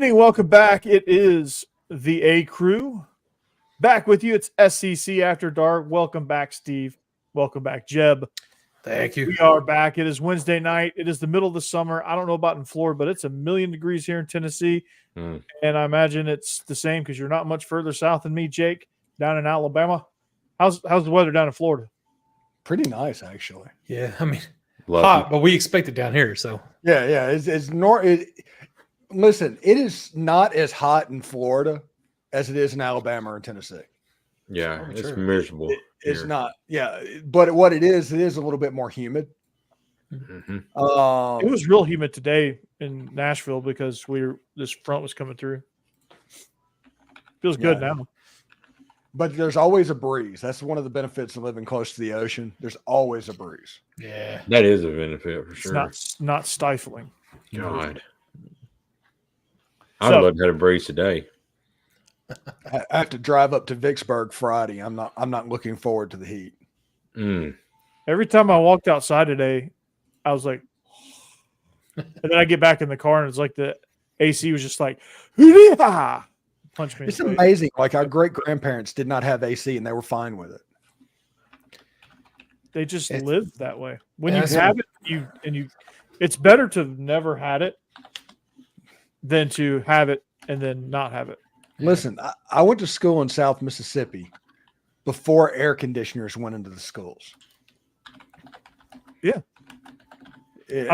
evening. Welcome back. It is the A Crew. Back with you. It's SEC After Dark. Welcome back, Steve. Welcome back, Jeb. Thank you. We are back. It is Wednesday night. It is the middle of the summer. I don't know about in Florida, but it's 1,000,000 degrees here in Tennessee. And I imagine it's the same because you're not much further south than me, Jake, down in Alabama. How's the weather down in Florida? Pretty nice, actually. Yeah, I mean, hot, but we expect it down here. So yeah. Listen, it is not as hot in Florida as it is in Alabama or Tennessee. Yeah, it's miserable. It's not. Yeah, but what it is a little bit more humid. Mm-hmm. It was real humid today in Nashville because this front was coming through. Feels good now. But there's always a breeze. That's one of the benefits of living close to the ocean. There's always a breeze. Yeah, that is a benefit for sure. It's not stifling. God, I'd love to have a breeze today. I have to drive up to Vicksburg Friday. I'm not looking forward to the heat. Every time I walked outside today, I was like, and then I get back in the car and it's like the AC was just like, hoo-yah! Punch me. It's amazing. Like our great grandparents did not have AC and they were fine with it. They just live that way. When you have it, it's better to have never had it than to have it and then not have it. Listen, I went to school in South Mississippi before air conditioners went into the schools. Yeah. It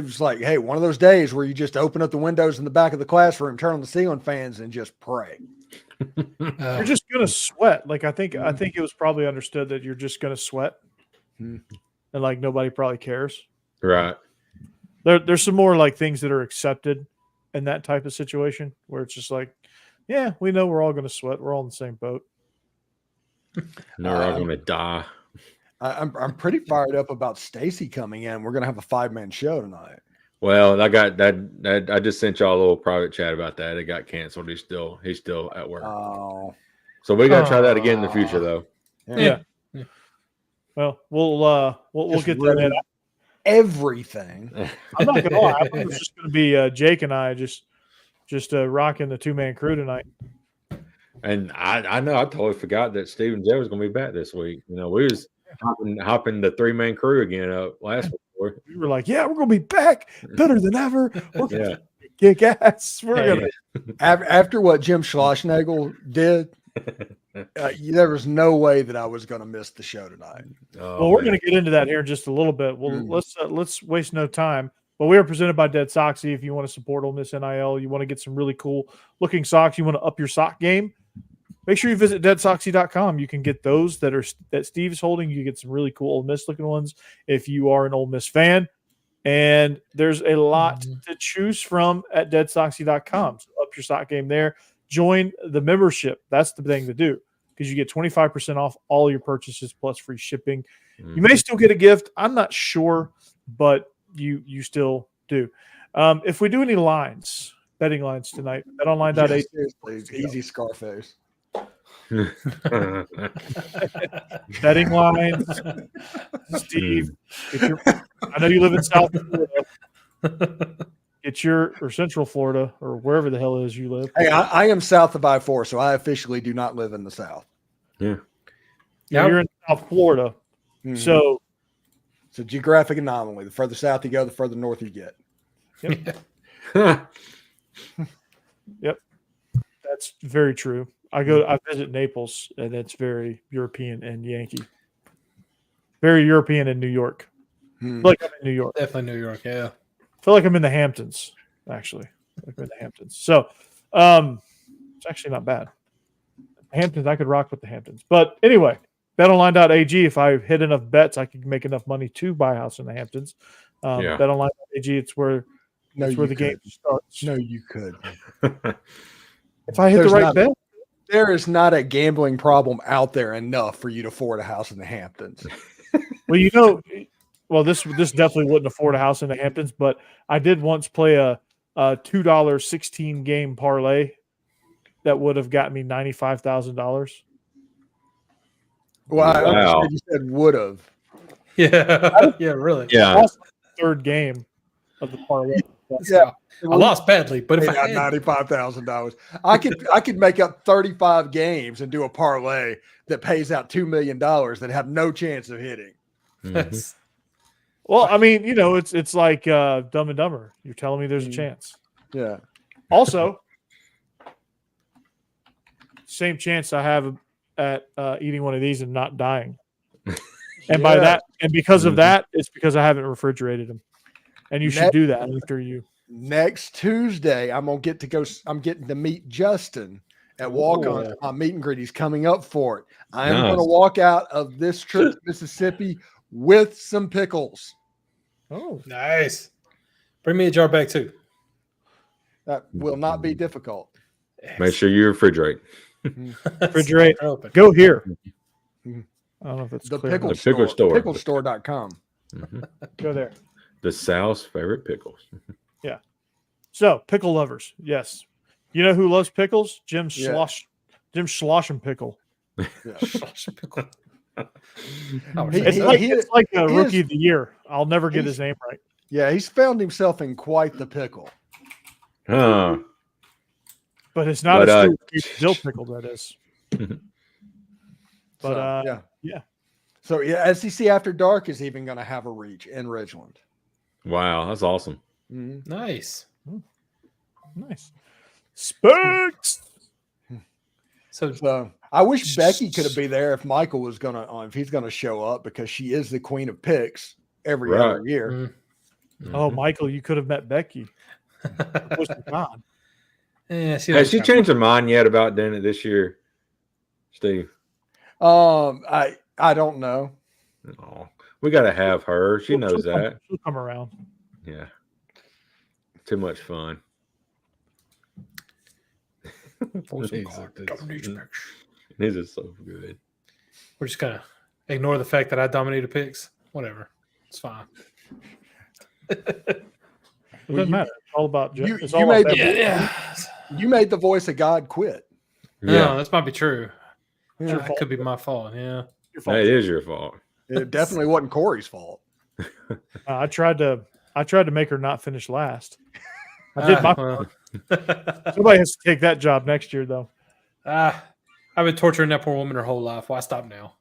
was like, hey, one of those days where you just open up the windows in the back of the classroom, turn on the ceiling fans, and just pray. You're just gonna sweat. Like I think it was probably understood that you're just gonna sweat, and like nobody probably cares. Right. There's some more like things that are accepted in that type of situation where it's just like, yeah, we know we're all gonna sweat. We're all in the same boat. No, we're all gonna die. I'm pretty fired up about Stacy coming in. We're gonna have a 5-man show tonight. Well, I got that. I just sent y'all a little private chat about that. It got canceled. He's still at work. Oh, so we gotta try that again in the future, though. Yeah. Well, we'll get that in. Everything. I'm not gonna lie. I thought it was just gonna be Jake and I just rocking the 2-man crew tonight. And I know I totally forgot that Steve and Joe was gonna be back this week. You know, we was hopping the 3-man crew again up last week. We were like, yeah, we're gonna be back better than ever. We're gonna kick ass. After what Jim Schlossnagel did, there was no way that I was gonna miss the show tonight. Well, we're gonna get into that here in just a little bit. Well, let's waste no time. But we are presented by Dead Soxy. If you want to support Ole Miss NIL, you want to get some really cool looking socks, you want to up your sock game, make sure you visit deadsoxy.com. You can get those that Steve's holding. You get some really cool Ole Miss looking ones if you are an Ole Miss fan. And there's a lot to choose from at deadsoxy.com. So up your sock game there. Join the membership. That's the thing to do because you get 25% off all your purchases plus free shipping. You may still get a gift. I'm not sure, but you still do. If we do any betting lines tonight, betonline.ag. Easy Scarface. Betting lines, Steve. I know you live in South Florida. Or Central Florida or wherever the hell it is you live. Hey, I am south of I-4, so I officially do not live in the South. Yeah. You're in South Florida, so it's a geographic anomaly. The further south you go, the further north you get. Yep. That's very true. I visit Naples, and it's very European and Yankee. Very European and New York. I feel like I'm in New York. Definitely New York, yeah. I feel like I'm in the Hamptons, actually. So it's actually not bad. Hamptons, I could rock with the Hamptons. But anyway, betonline.ag, if I hit enough bets, I could make enough money to buy a house in the Hamptons. Betonline.ag, it's where the game starts. No, you could. If I hit the right bet. There is not a gambling problem out there enough for you to afford a house in the Hamptons. Well, this definitely wouldn't afford a house in the Hamptons, but I did once play a $2 16 game parlay that would have gotten me $95,000. Well, I understand you said would have. Yeah, really. Yeah. Third game of the parlay. Yeah. I lost badly, but if I had $95,000, I could make up 35 games and do a parlay that pays out $2 million that have no chance of hitting. Mhm. Well, I mean, it's like Dumb and Dumber. You're telling me there's a chance. Yeah. Also, same chance I have at eating one of these and not dying. And by that, and because of that, it's because I haven't refrigerated them. And you should do that after you. Next Tuesday, I'm getting to meet Justin at Walk On. My meet and greet. He's coming up for it. I am going to walk out of this trip to Mississippi with some pickles. Oh, nice. Bring me a jar back too. That will not be difficult. Make sure you refrigerate. refrigerate. Go here. I don't know if that's the clear. pickle store. store. Picklestore.com. Go there. The South's favorite pickles. Yeah. So, pickle lovers. Yes. You know who loves pickles? Jim Schlossem Pickle. Yeah. It's like a rookie of the year. I'll never get his name right. Yeah, he's found himself in quite the pickle. Huh. But it's not a dill pickle, that is. But yeah. So SEC After Dark is even going to have a reach in Ridgeland. Wow, that's awesome. Mm-hmm. Nice. Nice. Specs. So I wish Becky could have been there if Michael was if he's gonna show up, because she is the queen of picks every other year. Mm-hmm. Oh, Michael, you could have met Becky. God. Yeah, Has she changed her mind yet about doing it this year, Steve? I don't know. Oh, we got to have her. She knows that. She'll come around. Yeah. Too much fun. These are so good. We're just gonna ignore the fact that I dominated picks. Whatever, it's fine. It doesn't matter. It's all about you made the voice of God quit. Yeah, no, that might be true. Yeah, that could be my fault. Yeah, it is your fault. It definitely wasn't Corey's fault. I tried to make her not finish last. I did my part. Somebody has to take that job next year, though. I've been torturing that poor woman her whole life. Why stop now?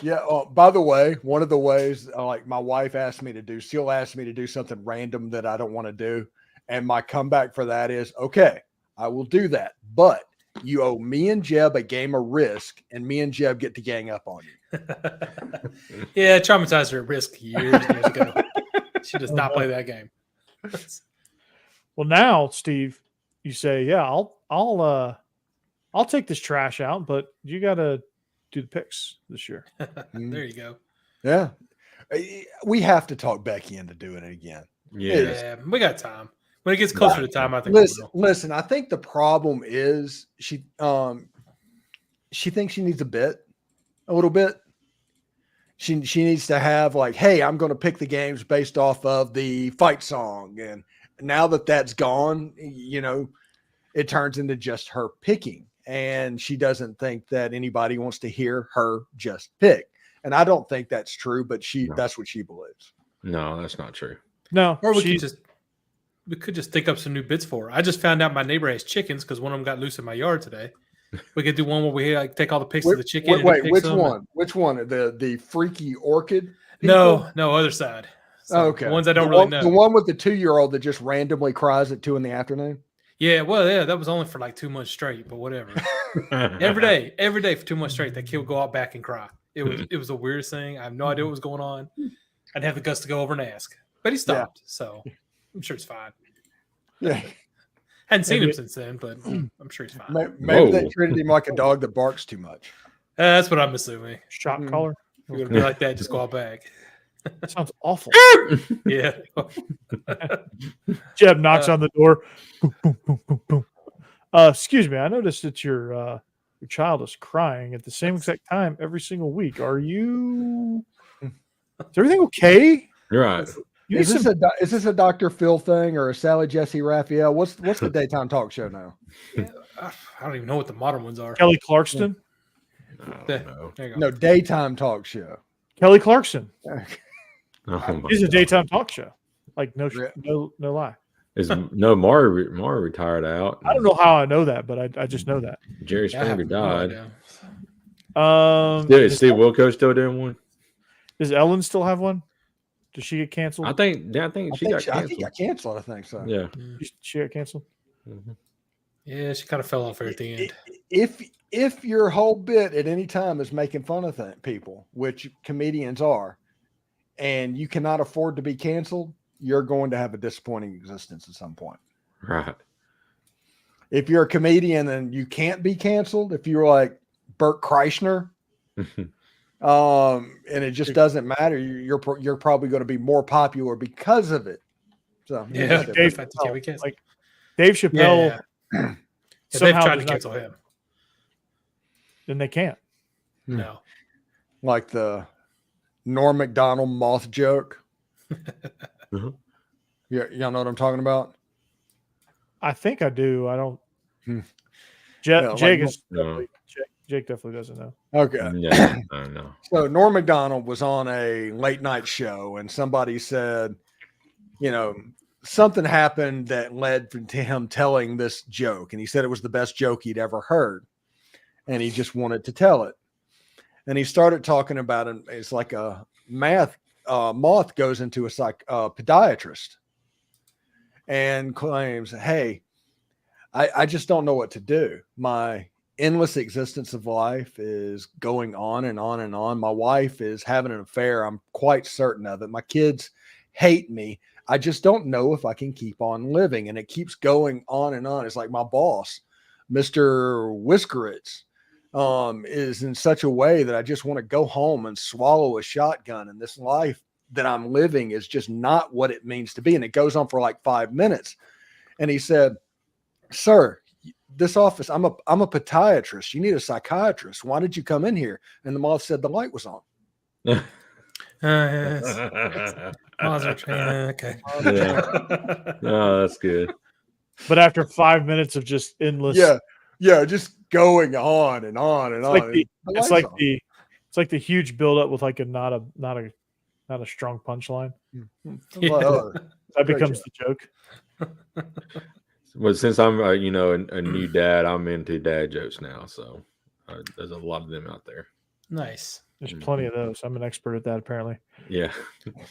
Yeah. By the way, one of the ways, like my wife asked me to do, she'll ask me to do something random that I don't want to do, and my comeback for that is, okay, I will do that, but you owe me and Jeb a game of Risk, and me and Jeb get to gang up on you. Yeah, traumatized her at Risk years ago. She does not play that game. Well, now, Steve, you say, yeah, I'll take this trash out, but you got to do the picks this year. There you go. Yeah. We have to talk Becky into doing it again. Yeah, we got time. When it gets closer to time, I think. Listen. I think the problem is she thinks she needs a little bit. She needs to have like, hey, I'm going to pick the games based off of the fight song, and now that that's gone, it turns into just her picking, and she doesn't think that anybody wants to hear her just pick. And I don't think that's true, but that's what she believes. No, that's not true. No, or we could just think up some new bits for her. I just found out my neighbor has chickens because one of them got loose in my yard today. We could do one where we take all the pics of the chicken. Wait, which one? Which one? The freaky orchid? People? No, other side. So okay, the ones I don't really know. The one with the 2-year-old that just randomly cries at 2 p.m. Yeah, that was only for like 2 months straight, but whatever. every day for 2 months straight, that kid would go out back and cry. It was the weirdest thing. I have no idea what was going on. I'd have the guts to go over and ask, but he stopped, so I'm sure it's fine. Yeah. Hadn't seen him since then, but I'm sure he's fine. Maybe they treated him like a dog that barks too much. That's what I'm assuming. Shot collar. You're going to be like that, just go out back. That sounds awful. Yeah. Jeb knocks on the door. Boom, boom, boom, boom, boom. Excuse me. I noticed that your child is crying at the same exact time every single week. Is everything okay? You're right. Is this a Dr. Phil thing or a Sally Jesse Raphael? What's the daytime talk show now? Yeah, I don't even know what the modern ones are. Kelly Clarkson? No, daytime talk show. Kelly Clarkson. Oh He's a daytime talk show. Like no lie. Maury retired out. I don't know how I know that, but I just know that. Jerry Springer died. Is Steve Wilkos still doing one? Does Ellen still have one? Does she get canceled? I think she got canceled. I think got canceled. I think so. Yeah. She got canceled. Mm-hmm. Yeah, she kind of fell off there at the end. If your whole bit at any time is making fun of people, which comedians are, and you cannot afford to be canceled, you're going to have a disappointing existence at some point. Right. If you're a comedian and you can't be canceled, if you're like Bert Kreischer, and it just doesn't matter, you're probably going to be more popular because of it. So yeah, Dave Chappelle. Yeah, they've tried to cancel him. Then they can't. No. Like the Norm Macdonald moth joke. Mm-hmm. Y'all know what I'm talking about? I think I do. I don't. Jake definitely doesn't know. Okay. Yeah, I know. So Norm Macdonald was on a late night show, and somebody said, something happened that led to him telling this joke, and he said it was the best joke he'd ever heard, and he just wanted to tell it. And he started talking about it. It's like a moth goes into a podiatrist and claims, "Hey, I just don't know what to do. My endless existence of life is going on and on and on. My wife is having an affair. I'm quite certain of it. My kids hate me. I just don't know if I can keep on living." And it keeps going on and on. It's like my boss, Mr. Whiskeritz, is in such a way that I just want to go home and swallow a shotgun. And this life that I'm living is just not what it means to be. And it goes on for like 5 minutes. And he said, "Sir, this office, I'm a podiatrist. You need a psychiatrist. Why did you come in here?" And the moth said the light was on. Okay. Yeah. Oh, that's good. But after 5 minutes of just endless, just going on and on and on. It's like the huge buildup with like not a strong punchline. That becomes the joke. Well, since I'm a new dad, I'm into dad jokes now. So there's a lot of them out there. Nice. There's plenty of those. I'm an expert at that, apparently. Yeah.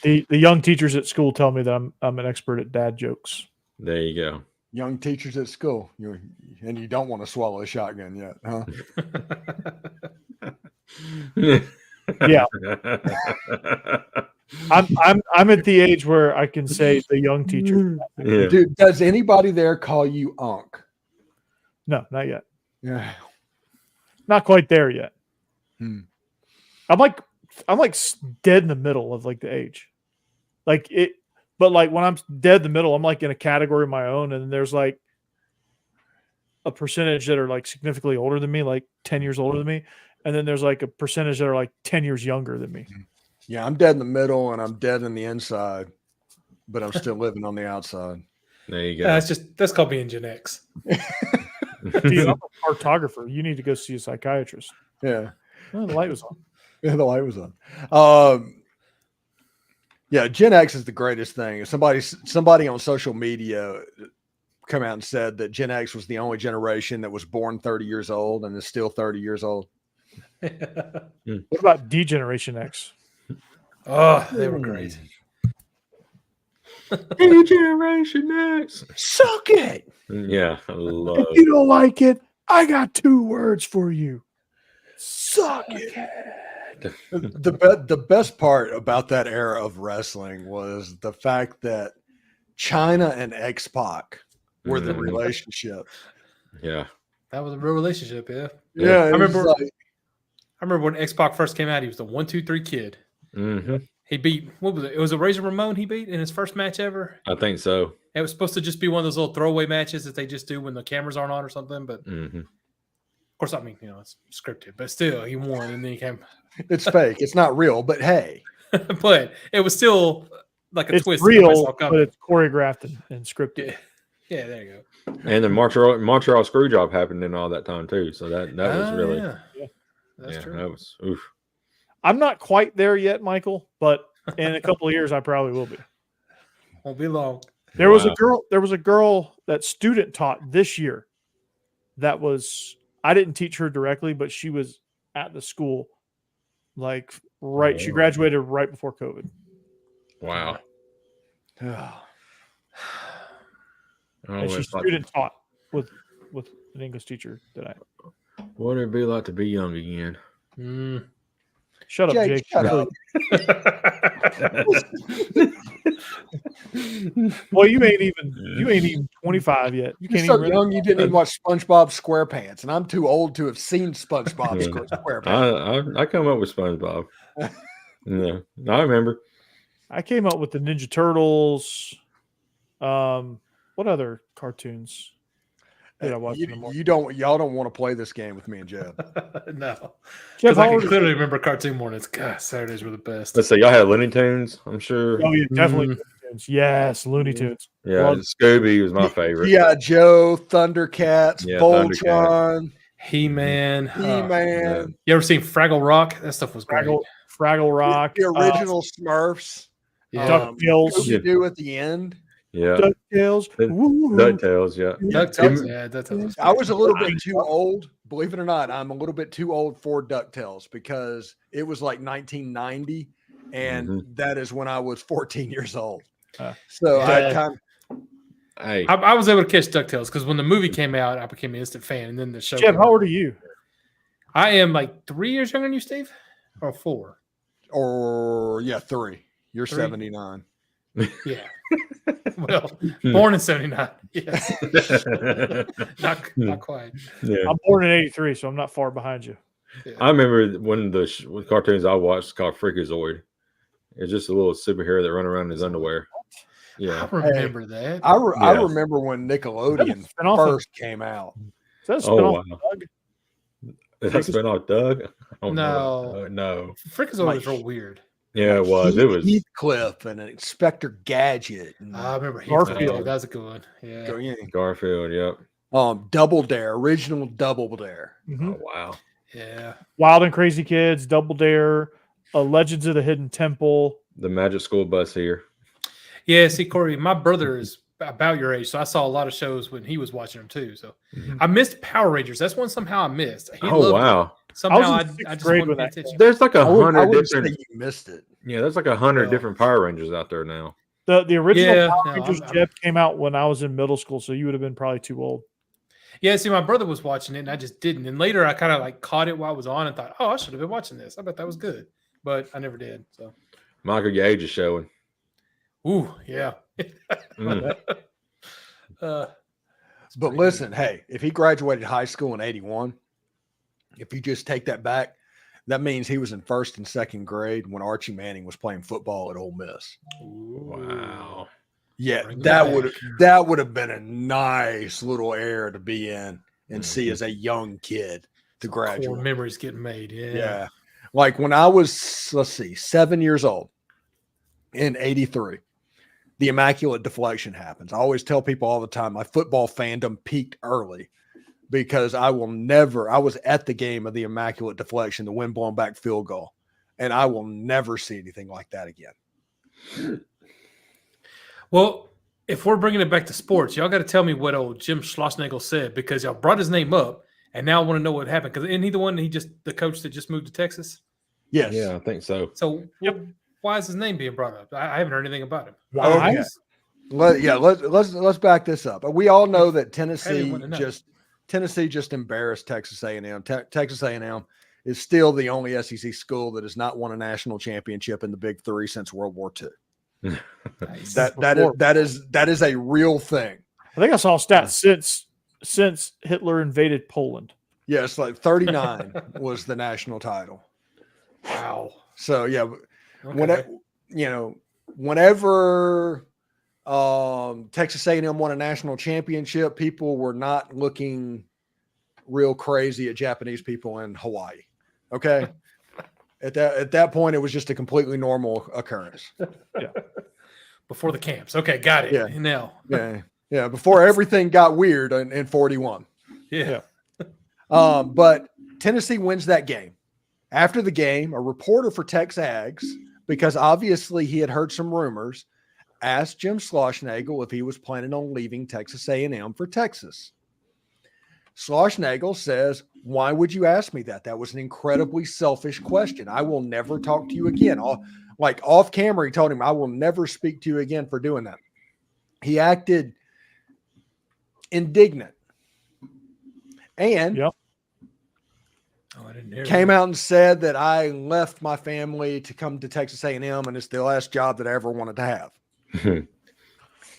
The young teachers at school tell me that I'm an expert at dad jokes. There you go. Young teachers at school, and you don't want to swallow a shotgun yet, huh? Yeah. I'm at the age where I can say the young teacher. Yeah. Dude, does anybody there call you Unc? No, not yet. Yeah. Not quite there yet. I'm like dead in the middle of like the age. Like it, but like when I'm dead in the middle, I'm like in a category of my own, and there's like a percentage that are like significantly older than me, like 10 years older than me. And then there's like a percentage that are like 10 years younger than me. Yeah, I'm dead in the middle and I'm dead in the inside, but I'm still living on the outside. There you go. That's called being Gen X. Dude, I'm a cartographer. You need to go see a psychiatrist. Yeah. Oh, the light was on. Yeah, the light was on. Yeah, Gen X is the greatest thing. Somebody on social media come out and said that Gen X was the only generation that was born 30 years old and is still 30 years old. What about D-Generation X? Oh, they were great. D-Generation X, suck it. Yeah, I love If you don't like it, I got 2 words for you. Suck it. The best part about that era of wrestling was the fact that China and X-Pac were the relationship. Yeah. That was a real relationship, yeah. Yeah, I remember when X-Pac first came out, he was the 1-2-3 kid. Mm-hmm. He beat, what was it? It was a Razor Ramon he beat in his first match ever. I think so. It was supposed to just be one of those little throwaway matches that they just do when the cameras aren't on or something. But of course, I mean, it's scripted, but still, he won and then he came. It's fake. It's not real, but hey. But it was still like a twist. It's real, but it's choreographed and scripted. Yeah, there you go. And the Montreal screw job happened in all that time too. So that was really That's true. That was oof. I'm not quite there yet, Michael, but in a couple of years, I probably will be. Won't be long. There was a girl that student taught this year that was, I didn't teach her directly, but she was at the school. Like she graduated right before COVID. Wow. And she student taught with an English teacher that I. What would it be like to be young again? Shut up, Jake. Shut up. Well, you ain't even 25 yet. You can't You're so even young you didn't even watch SpongeBob SquarePants, and I'm too old to have seen SpongeBob SquarePants. I come up with SpongeBob. No, I remember. I came up with the Ninja Turtles. What other cartoons did I watch? Y'all don't want to play this game with me and Jeb. No. Jeff, Because I can clearly remember cartoon mornings. God, Saturdays were the best. Let's say y'all had Looney Tunes, I'm sure. Oh, yeah, definitely. Looney Tunes. Yes, Looney Tunes. Yeah, Scooby was my favorite. Yeah, Joe, Thundercats, Yeah, Voltron, He-Man. He-Man. You ever seen Fraggle Rock? That stuff was great. Fraggle Rock. The original Smurfs. Yeah. DuckTales. Scooby-Doo at the end. Yeah. DuckTales. DuckTales, yeah. DuckTales. Yeah, DuckTales. I was a little bit too old. Believe it or not, I'm a little bit too old for DuckTales because it was like 1990, and that is when I was 14 years old. I was able to catch DuckTales because when the movie came out, I became an instant fan, and then the show. Jeff, how old are you? I am like 3 years younger than you, Steve, or 4. Or 3. You're 3? 79. Yeah. Well, born in 79. Yes. not quite. Yeah. I'm born in 83, so I'm not far behind you. Yeah. I remember one of the cartoons I watched called Freakazoid. It's just a little superhero that run around in his underwear. Yeah. I remember that. I remember when Nickelodeon first came out. Is that a spin-off wow. of Doug? Is that spin-off Doug? No. No. Freakazoid was real weird. Yeah, it was. It was Heathcliff and Inspector Gadget. And I remember Garfield. That was a good one. Yeah. Garfield, yep. Double Dare, original Double Dare. Mm-hmm. Oh, wow. Yeah. Wild and Crazy Kids, Double Dare, Legends of the Hidden Temple. The Magic School Bus here. Yeah, see, Corey, my brother is about your age, so I saw a lot of shows when he was watching them too. So I missed Power Rangers. That's one somehow I missed. He loved it. Somehow I just wanted to pay attention. There's like 100 different. Say you missed it. Yeah, there's like 100 different Power Rangers out there now. The original Power Rangers, Jeff, came out when I was in middle school, so you would have been probably too old. Yeah, see, my brother was watching it, and I just didn't. And later, I kind of like caught it while it was on, and thought, "Oh, I should have been watching this. I bet that was good," but I never did. So, Michael Gage is showing. Ooh, yeah. But listen, hey, if he graduated high school in 81, if you just take that back, that means he was in first and second grade when Archie Manning was playing football at Ole Miss. Wow. Yeah, that would have been a nice little era to be in and see as a young kid to graduate. Core memories getting made. Yeah. Like when I was, 7 years old in 83, the Immaculate Deflection happens. I always tell people all the time, my football fandom peaked early because I was at the game of the Immaculate Deflection, the wind blown back field goal, and I will never see anything like that again. Well, if we're bringing it back to sports, y'all got to tell me what old Jim Schlossnagle said because y'all brought his name up, and now I want to know what happened because isn't he the one the coach that just moved to Texas? Yes. Yeah, I think so. So why is his name being brought up? I haven't heard anything about him. Why? Let's back this up. We all know that Tennessee just embarrassed Texas A&M. Texas A&M is still the only SEC school that has not won a national championship in the Big Three since World War II. Nice. That is a real thing. I think I saw stats since Hitler invaded Poland. Yes, like 39 was the national title. Wow. So yeah, Okay. whenever Texas A&M won a national championship, people were not looking real crazy at Japanese people in Hawaii. Okay. At that point, it was just a completely normal occurrence. Yeah. Before the camps. Okay, got it. Yeah. Now. Yeah. Before everything got weird in 41. Yeah. But Tennessee wins that game. After the game, a reporter for Tex Ags, because obviously he had heard some rumors, asked Jim Schlossnagle if he was planning on leaving Texas A&M for Texas. Schlossnagle says, "Why would you ask me that? That was an incredibly selfish question. I will never talk to you again." Off camera, he told him, "I will never speak to you again for doing that." He acted indignant and I didn't hear came that. out and said that I left my family to come to Texas A&M and it's the last job that I ever wanted to have.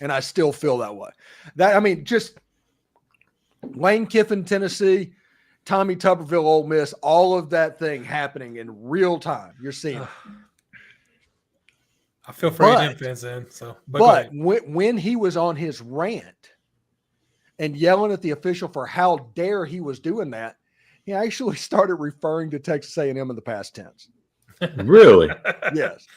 And I still feel that way. Just Lane Kiffin, Tennessee, Tommy Tuberville, Ole Miss, all of that thing happening in real time. You're seeing it. I feel for A&M fans then. But when he was on his rant and yelling at the official for how dare he was doing that, he actually started referring to Texas A&M in the past tense. Really? Yes.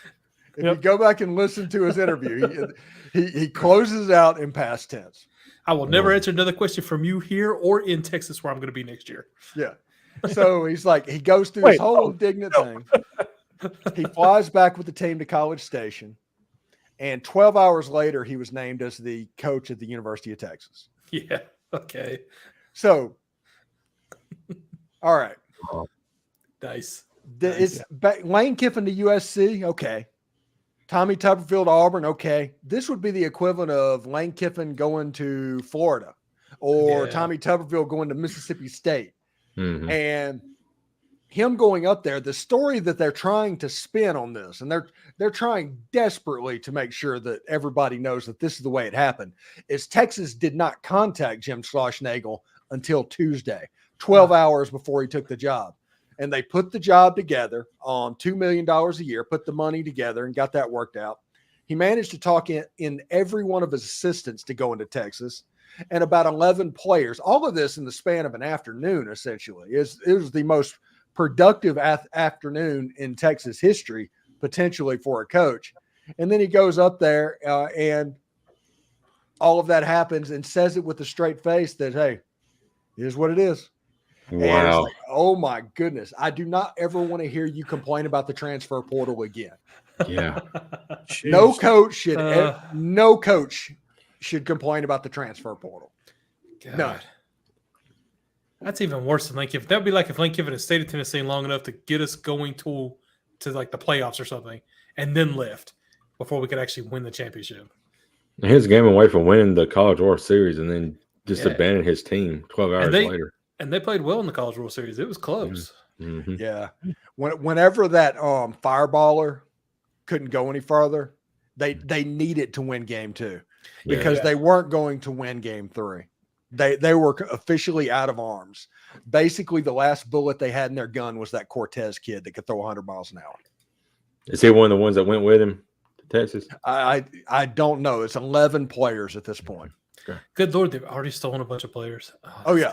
If you go back and listen to his interview, he closes out in past tense. I will never answer another question from you here or in Texas where I'm going to be next year. Yeah. So he's like, he goes through this whole indignant thing. He flies back with the team to College Station. And 12 hours later, he was named as the coach at the University of Texas. Yeah. Okay. So, all right. Nice. It's Lane Kiffin to USC. Okay. Tommy Tuberville to Auburn. Okay. This would be the equivalent of Lane Kiffin going to Florida or Tommy Tuberville going to Mississippi State. Mm-hmm. And him going up there, the story that they're trying to spin on this, and they're trying desperately to make sure that everybody knows that this is the way it happened, is Texas did not contact Jim Schlossnagle until Tuesday, 12 hours before he took the job. And they put the job together on $2 million a year, put the money together and got that worked out. He managed to talk in every one of his assistants to go into Texas and about 11 players. All of this in the span of an afternoon, essentially. It was the most productive afternoon in Texas history, potentially for a coach. And then he goes up there and all of that happens and says it with a straight face that, hey, here's what it is. Wow. Like, oh my goodness. I do not ever want to hear you complain about the transfer portal again. Yeah. No coach should complain about the transfer portal. God. No. That's even worse than Lane Kiffin. That would be like if Lane Kiffin had stayed at Tennessee long enough to get us going to like the playoffs or something and then left before we could actually win the championship. His game away from winning the College World Series and then just abandon his team 12 hours later. And they played well in the College World Series. It was close. Mm-hmm. Yeah. Whenever that fireballer couldn't go any further, they needed to win game 2 because they weren't going to win game 3. They were officially out of arms. Basically, the last bullet they had in their gun was that Cortez kid that could throw 100 miles an hour. Is he one of the ones that went with him to Texas? I don't know. It's 11 players at this point. Okay. Good Lord, they've already stolen a bunch of players. Oh yeah.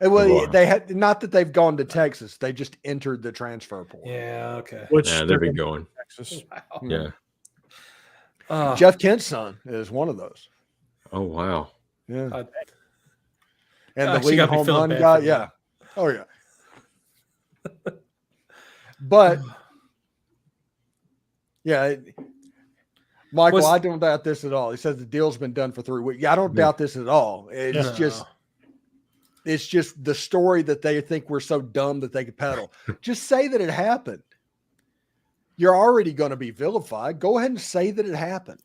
Well, they had not that they've gone to Texas. They just entered the transfer portal. Yeah, okay. They'll be going. Texas. Wow. Yeah. Jeff Kent's son is one of those. Oh wow. Yeah. And the she lead got me home feeling run bad guy. for Yeah. Oh yeah. But yeah, Michael, I don't doubt this at all. He says the deal's been done for 3 weeks. Yeah, I don't doubt this at all. It's just the story that they think we're so dumb that they could peddle. Just say that it happened. You're already going to be vilified. Go ahead and say that it happened.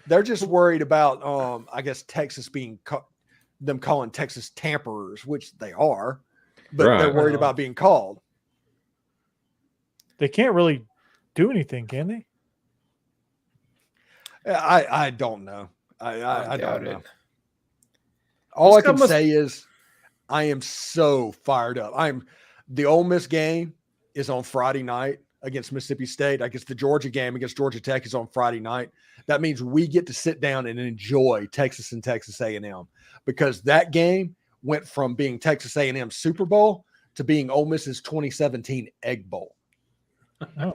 They're just worried about, I guess, Texas being them calling Texas tamperers, which they are, but they're worried about being called. They can't really do anything, can they? I don't know. I don't know. it. All I can say is I am so fired up. The Ole Miss game is on Friday night against Mississippi State. I guess the Georgia game against Georgia Tech is on Friday night. That means we get to sit down and enjoy Texas and Texas A&M because that game went from being Texas A&M Super Bowl to being Ole Miss's 2017 Egg Bowl. Oh.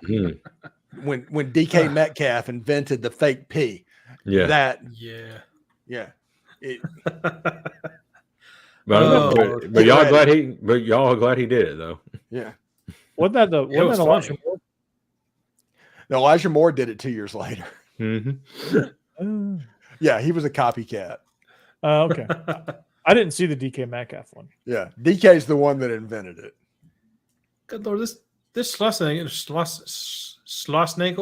When DK Metcalf invented the fake P. Yeah. But y'all glad he did it though. Yeah. Wasn't that Elijah Moore? No, Elijah Moore did it 2 years later. Mm-hmm. Yeah, he was a copycat. Okay. I didn't see the DK Metcalf one. Yeah, DK's the one that invented it. Good Lord, this Schlossnagel,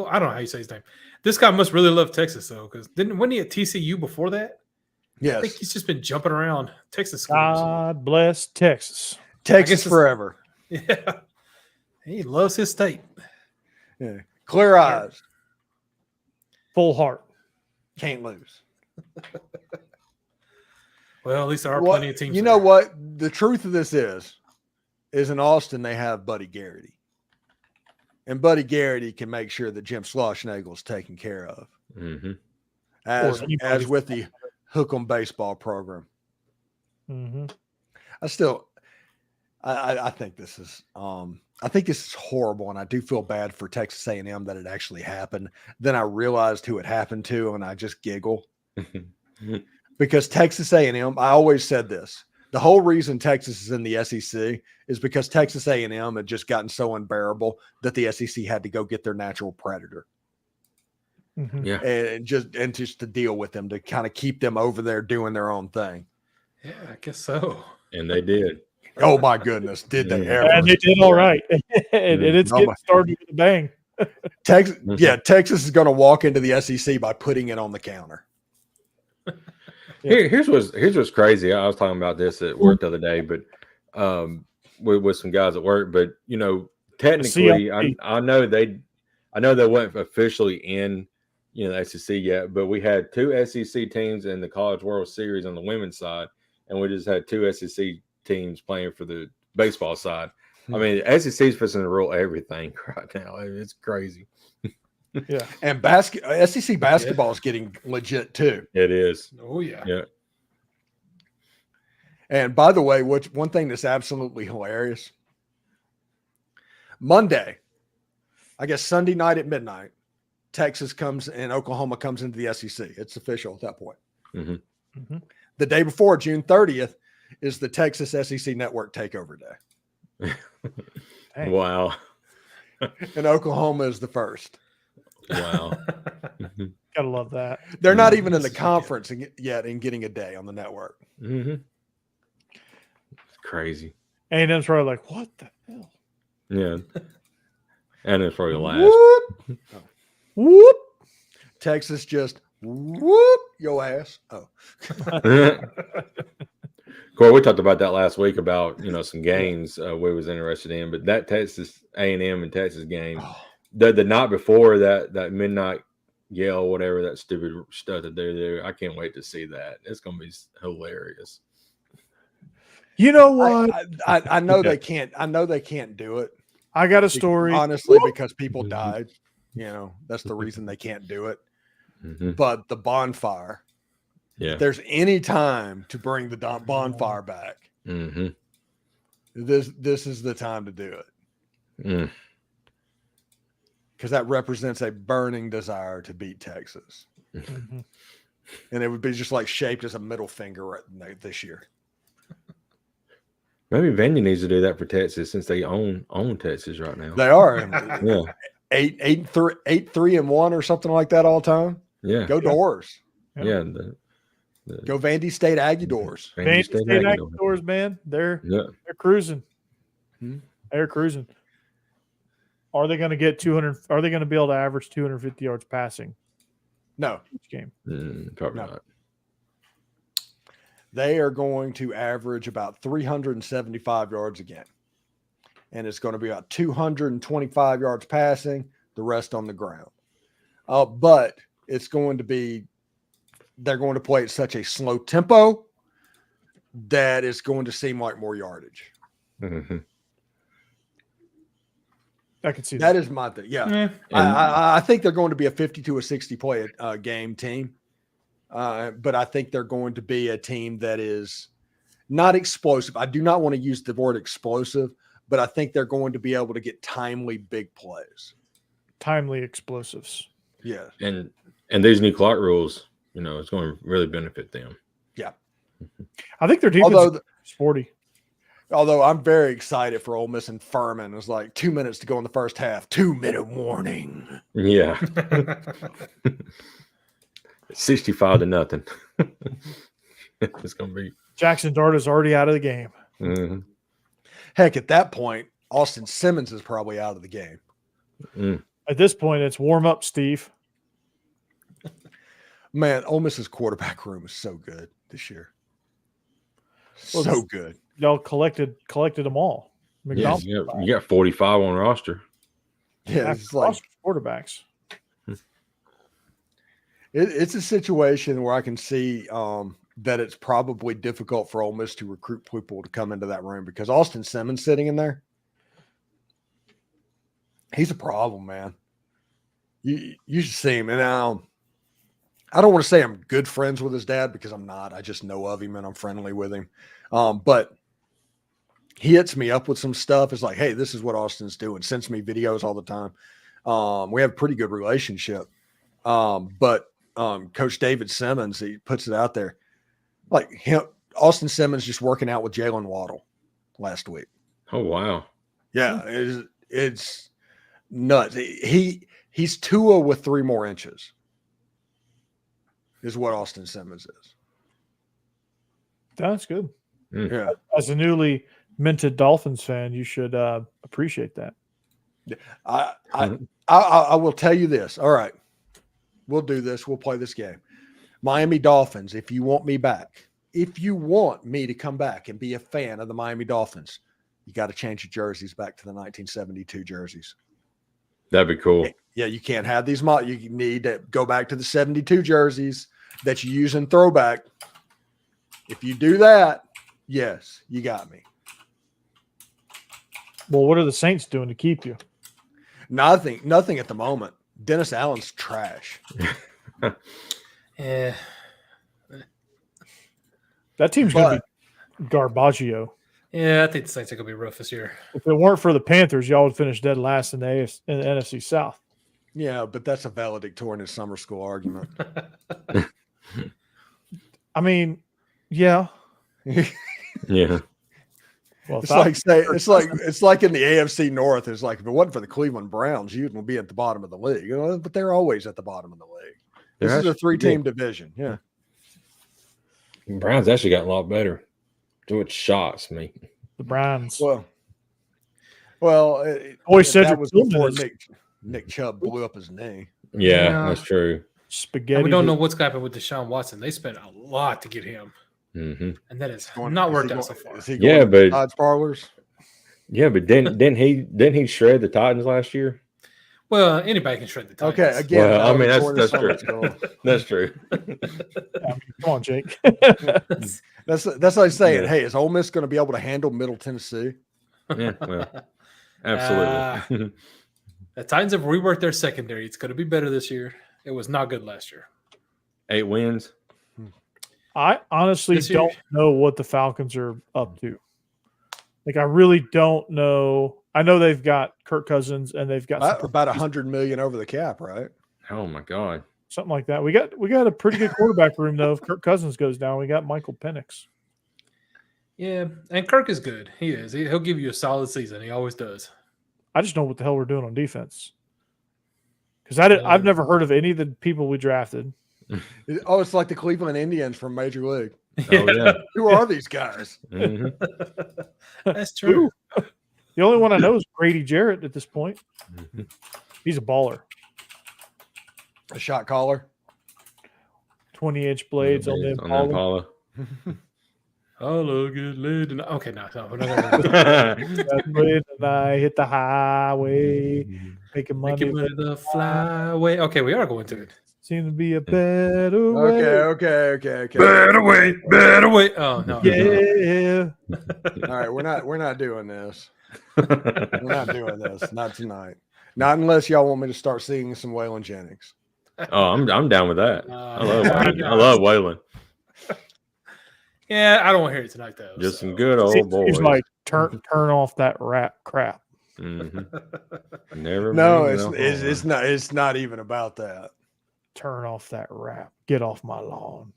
I don't know how you say his name. This guy must really love Texas though, because wasn't he at TCU before that? I think Yes, he's just been jumping around Texas schools. God bless Texas. Texas forever. Yeah, he loves his state. Yeah, clear eyes, Full heart. can't lose. Well, at least there are plenty of teams. You know what? The truth of this is in Austin they have Buddy Garrity, and Buddy Garrity can make sure that Jim Schlossnagle is taken care of, as with the Hook'em baseball program. Mm-hmm. I think this is I think this is horrible, and I do feel bad for Texas A&M that it actually happened. Then I realized who it happened to, and I just giggle because Texas A&M. I always said this: the whole reason Texas is in the SEC is because Texas A&M had just gotten so unbearable that the SEC had to go get their natural predator. Mm-hmm. Yeah. And just to deal with them, to kind of keep them over there doing their own thing. Yeah, I guess so. And they did. Oh my goodness, did they ever? And they did all right. and it's getting started with a bang. Texas, Texas is going to walk into the SEC by putting it on the counter. Here's what's crazy. I was talking about this at work the other day, but with some guys at work. But you know, technically, I know they weren't officially in the SEC yet, but we had 2 SEC teams in the College World Series on the women's side, and we just had 2 SEC teams playing for the baseball side. I mean, SEC is fixing to rule everything right now. It's crazy. Yeah, and SEC basketball is getting legit too. It is. Oh yeah. Yeah. And by the way, one thing that's absolutely hilarious: Monday, I guess Sunday night at midnight, Texas comes and Oklahoma comes into the SEC. It's official at that point. Mm-hmm. Mm-hmm. The day before, June 30th, is the Texas SEC Network Takeover Day. Wow. And Oklahoma is the first. Wow. gotta love that. They're not even in the conference yet and getting a day on the network. Mm-hmm. It's crazy. A&M's probably like, what the hell? Yeah. And it's probably last. Whoop. Oh. Whoop. Texas just whoop your ass. Oh. Corey, we talked about that last week about some games we was interested in, but that Texas A&M and Texas game, the night before that midnight yell, whatever that stupid stuff that they do, I can't wait to see that. It's gonna be hilarious. You know what? I know they can't. I know they can't do it. I got a story. Honestly, because people died. That's the reason they can't do it. Mm-hmm. But the bonfire. Yeah. If there's any time to bring the bonfire back, mm-hmm. this is the time to do it. Because that represents a burning desire to beat Texas. Mm-hmm. And it would be just like shaped as a middle finger this year. Maybe Vandy needs to do that for Texas since they own Texas right now. They are. Yeah. 8-3-1 or something like that all time. Yeah. Go Doors. Yeah. Go Vandy State Aggie Doors. Vandy State Aggie Doors, man. They're cruising. They're cruising. Are they going to get 200? Are they going to be able to average 250 yards passing? No. Each game. Probably not. They are going to average about 375 yards a game. And it's going to be about 225 yards passing, the rest on the ground. But it's going to be, they're going to play at such a slow tempo that it's going to seem like more yardage. Mm-hmm. I can see that. That is my thing. Yeah. I think they're going to be a 50 to a 60 play game team. But I think they're going to be a team that is not explosive. I do not want to use the word explosive, but I think they're going to be able to get timely big plays. Timely explosives. Yeah. And these new clock rules, it's going to really benefit them. Yeah. I think their defense is sporty. Although I'm very excited for Ole Miss and Furman. It was like 2 minutes to go in the first half. 2-minute warning. Yeah. 65-0. It's gonna be. Jackson Dart is already out of the game. Mm-hmm. Heck, at that point, Austin Simmons is probably out of the game. At this point, it's warm up, Steve. Man, Ole Miss's quarterback room is so good this year. Well, So good. Y'all collected them all. Yeah, you got 45 on roster. Yeah, it's like quarterbacks. it's a situation where I can see that it's probably difficult for Ole Miss to recruit people to come into that room because Austin Simmons sitting in there, he's a problem, man. You should see him. And I don't want to say I'm good friends with his dad because I'm not. I just know of him and I'm friendly with him. But he hits me up with some stuff. It's like, hey, this is what Austin's doing. Sends me videos all the time. We have a pretty good relationship. But Coach David Simmons, he puts it out there. Like Austin Simmons just working out with Jalen Waddle last week. Oh, wow. Yeah, it's nuts. He's Tua with 3 more inches is what Austin Simmons is. That's good. Yeah. As a newly minted Dolphins fan, you should appreciate that. I will tell you this. All right. We'll do this. We'll play this game. Miami Dolphins, if you want me back, if you want me to come back and be a fan of the Miami Dolphins, you got to change your jerseys back to the 1972 jerseys. That'd be cool. Yeah, you can't have these. You need to go back to the 72 jerseys that you use in throwback. If you do that, yes, you got me. Well, what are the Saints doing to keep you? Nothing at the moment. Dennis Allen's trash. Yeah. That team's going to be Garbaggio. Yeah, I think the Saints are going to be rough this year. If it weren't for the Panthers, y'all would finish dead last in the NFC South. Yeah, but that's a valedictorian in summer school argument. I mean, yeah. Yeah. Well, It's like in the AFC North. It's like if it wasn't for the Cleveland Browns, you would be at the bottom of the league. You know, but they're always at the bottom of the league. This is a 3-team division. Yeah. Browns actually got a lot better. Which shocks me. The Browns. Well, that was before Nick Chubb blew up his knee. Yeah, that's true. Spaghetti. And we don't know what's going to happen with Deshaun Watson. They spent a lot to get him. Mm-hmm. And that is not worked out so far. Is he going to Todd's Parlors? Yeah, but didn't he shred the Titans last year? Well, anybody can shred the Titans. Okay, again. Well, I mean that's true. That's true. Come on, Jake. That's like saying, hey, is Ole Miss going to be able to handle Middle Tennessee? Yeah, well, absolutely. The Titans have reworked their secondary. It's going to be better this year. It was not good last year. 8 wins. I honestly don't know what the Falcons are up to. Like, I really don't know. I know they've got Kirk Cousins and they've got about $100 million over the cap, right? Oh my God. Something like that. We got a pretty good quarterback room though. If Kirk Cousins goes down, we got Michael Penix. Yeah, and Kirk is good. He is. He'll give you a solid season. He always does. I just know what the hell we're doing on defense. Because I've never heard of any of the people we drafted. Oh, it's like the Cleveland Indians from Major League. Oh yeah. Who are these guys? Mm-hmm. That's true. The only one I know is Grady Jarrett at this point. Mm-hmm. He's a baller. A shot caller. 20-inch blades on the Impala. Hello, good lady. Okay, no. And I hit the highway, making money. The flyway. Okay, we are going to it. Seems to be a better way. Okay. Better way. Oh no. Yeah. All right, we're not doing this. We're not doing this. Not tonight. Not unless y'all want me to start singing some Waylon Jennings. Oh, I'm down with that. I love Waylon. Yeah, I don't want to hear it tonight though. Just some good old boys. He's like turn off that rap crap. Mm-hmm. Never. No, it's not. It's not even about that. Turn off that rap. Get off my lawn.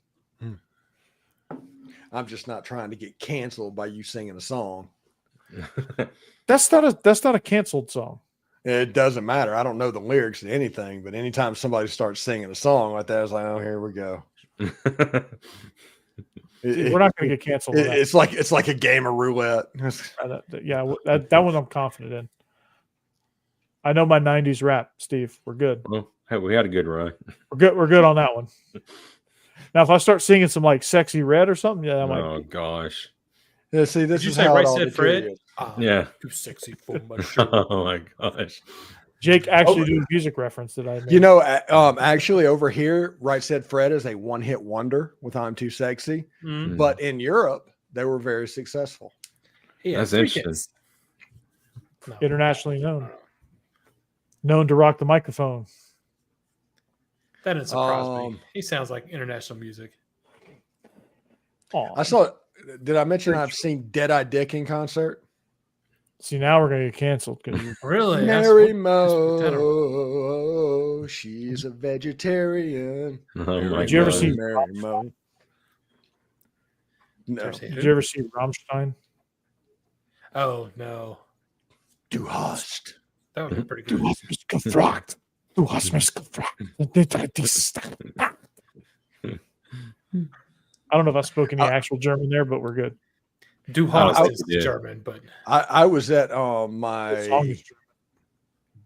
I'm just not trying to get canceled by you singing a song. That's not a canceled song. It doesn't matter. I don't know the lyrics to anything, but anytime somebody starts singing a song like that, I was like, oh, here we go. See, we're not going to get canceled. It's like a game of roulette. Yeah, that one I'm confident in. I know my '90s rap, Steve. We're good. Well, hey, we had a good run. We're good on that one. Now, if I start singing some like "Sexy Red" or something, yeah, I'm Oh gosh. Yeah, see, this Did you is say how Right it all Said Fred? deteriorates. Yeah. Too sexy for my shirt. Oh my gosh. Jake actually doing music reference that I made. You know, actually over here, Right Said Fred is a one-hit wonder with "I'm Too Sexy," Mm. but in Europe, they were very successful. Yeah, That's 3 interesting. hits. No. Internationally known to rock the microphone. That didn't surprise me. He sounds like international music. Aw. I saw. Did I mention I've seen Dead-Eye Dick in concert? See, now we're gonna get canceled. Really? Mary That's Mo, she's a vegetarian. Oh my Did you ever gosh. see? Mary Mo? No. Did you ever see Rammstein? Oh no, Du hast. that would be pretty Du good. hast mich gefragt. Du hast mich gefragt. I don't know if I spoke any actual German there, but we're good. Du hast I- is yeah. German, but I was at The song my is German.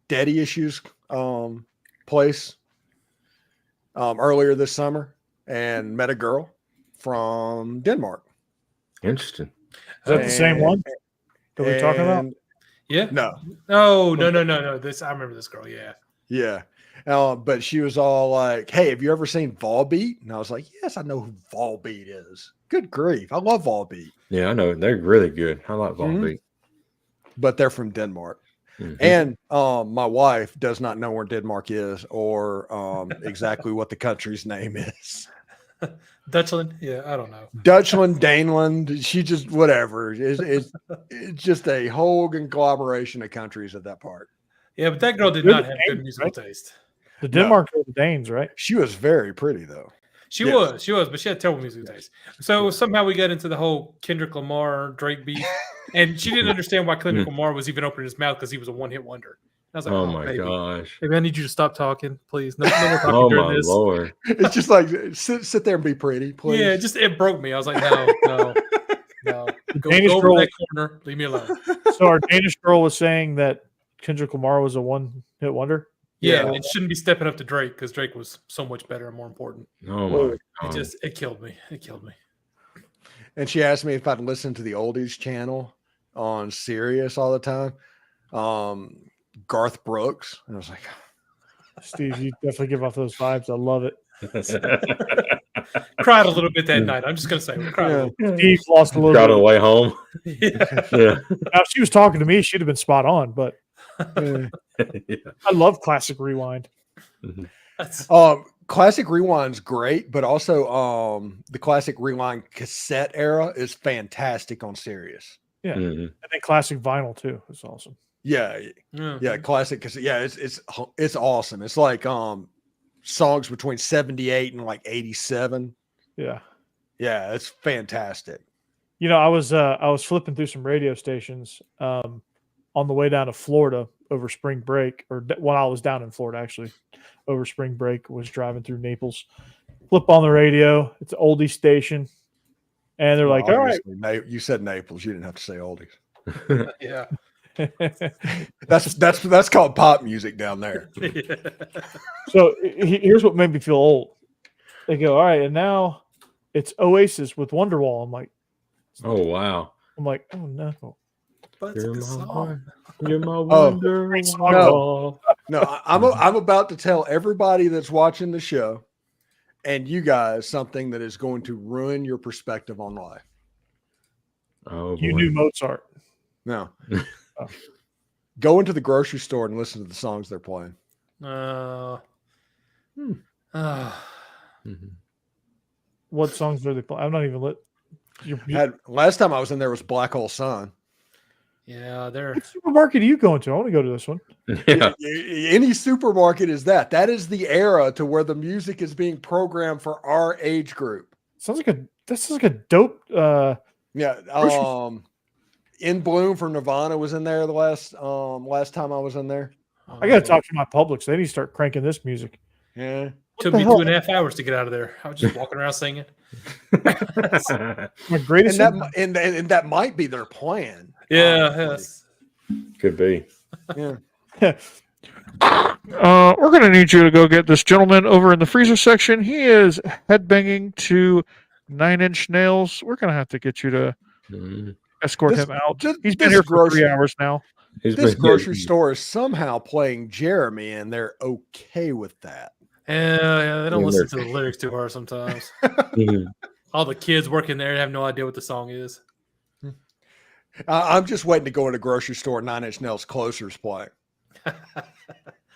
Daddy Issues place earlier this summer and met a girl from Denmark. Interesting. Is that the same one that we're talking about? And- yeah. No. No. This I remember this girl. Yeah. Yeah. But she was all like, hey, have you ever seen Volbeat? And I was like, yes, I know who Volbeat is. Good grief. I love Volbeat. Yeah, I know. They're really good. I like Mhm. Volbeat. But they're from Denmark. Mhm. And my wife does not know where Denmark is or exactly what the country's name is. Dutchland. Yeah, I don't know. Dutchland, Daneland, she just whatever. It's just a whole conglomeration of countries at that part. Yeah, but that girl did They're not the have good Danes, musical right? taste. The Denmark are the Danes, right? She was very pretty though. She Yes. was, but she had terrible musical taste. So somehow we got into the whole Kendrick Lamar Drake beef, and she didn't understand why Kendrick Lamar was even opening his mouth because he was a one-hit wonder. I was like, Oh my baby. gosh. Maybe I need you to stop talking, please. No more talking Oh during my this. lord. It's just like sit there and be pretty, please. Yeah, it broke me. I was like, no. Go Danish over girl- that corner. Leave me alone. So our Danish girl was saying that Kendrick Lamar was a one-hit wonder. Yeah, Yeah. it shouldn't be stepping up to Drake because Drake was so much better and more important. Oh Whoa. my god. It killed me. It killed me. And she asked me if I'd listen to the oldies channel on Sirius all the time. Garth Brooks. And I was like, Steve, you definitely give off those vibes. I love it. Cried a little bit that night. I'm just gonna say, we cried a little. Steve lost a little Got on bit. the way home. Yeah. Yeah. Now, if she was talking to me, she'd have been spot on. But yeah. I love classic rewind. That's- Classic Rewind's great, but also the Classic Rewind cassette era is fantastic on Sirius. Yeah, Mhm. and then classic vinyl too. It's awesome. Yeah, yeah. yeah, classic cassette. Yeah, it's awesome. It's like songs between 78 and like 87. Yeah. Yeah, it's fantastic. You know, I was flipping through some radio stations on the way down to Florida over spring break, or when I was down in Florida actually over spring break, was driving through Naples. Flip on the radio, it's an oldie station, and they're like, "All right." Obviously, you said Naples. You didn't have to say oldies. Yeah. That's called pop music down there. So here's what made me feel old. They go, "All right," and now it's Oasis with Wonderwall. I'm like, Oh wow. oh no. But You're it's a my song. one. You're my Oh, wonder. great song. No. No, I'm about to tell everybody that's watching the show and you guys something that is going to ruin your perspective on life. Oh, You boy. knew Mozart. No. Oh. Go into the grocery store and listen to the songs they're playing. Uh, Mhm. What songs are they playing? I'm not even lit. Last time I was in there was Black Hole Sun. yeah, they're What supermarket are you going to? I want to go to this one. Yeah. Any supermarket is that. That is the era to where the music is being programmed for our age group. This is like a dope. Yeah. In Bloom from Nirvana was in there the last time I was in there. I got to talk to my Publix. They need to start cranking this music. Yeah. Took me 2.5 hours to get out of there. I was just walking around singing. My greatest. And that might be their plan. Yeah. Yes. Could be. Yeah. We're going to need you to go get this gentleman over in the freezer section. He is headbanging to 9 Inch Nails. We're going to have to get you to escort him out. He's been here for 3 hours now. This grocery store is somehow playing Jeremy, and they're okay with that. Yeah, they don't listen to the lyrics too hard sometimes. All the kids working there have no idea what the song is. I'm just waiting to go in a grocery store. 9 Inch Nails Closer's playing.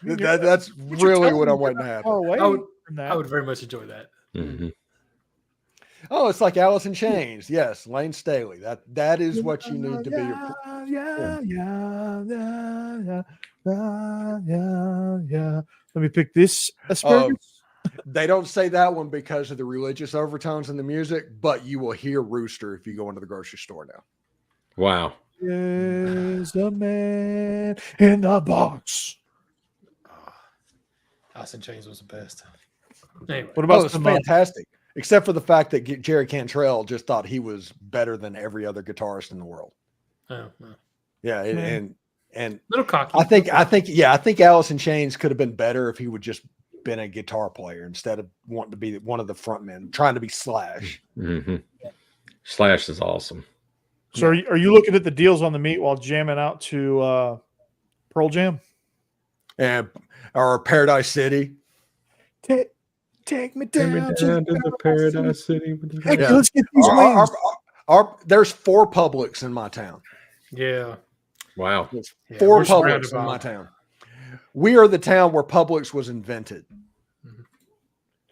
That's really what I'm waiting to happen. I would very much enjoy that. Mm-hmm. Oh, it's like Alice in Chains. Yes, Lane Staley. That is what you need to be. Yeah. Let me pick this asparagus. They don't say that one because of the religious overtones in the music, but you will hear Rooster if you go into the grocery store now. Wow. There's a man in the box. Alice in Chains was the best. Anyway, what about it's fantastic, except for the fact that Jerry Cantrell just thought he was better than every other guitarist in the world. Oh, yeah, and little cocky. I think Alice in Chains could have been better if he would just been a guitar player instead of wanting to be one of the front men, trying to be Slash. Mm-hmm. Slash is awesome. So are you looking at the deals on the meat while jamming out to Pearl Jam? Or Paradise City. Take me down to the Paradise City. Hey, let's get these wings. There's 4 Publix in my town. Yeah. Wow. There's 4 Publix in my town. We are the town where Publix was invented.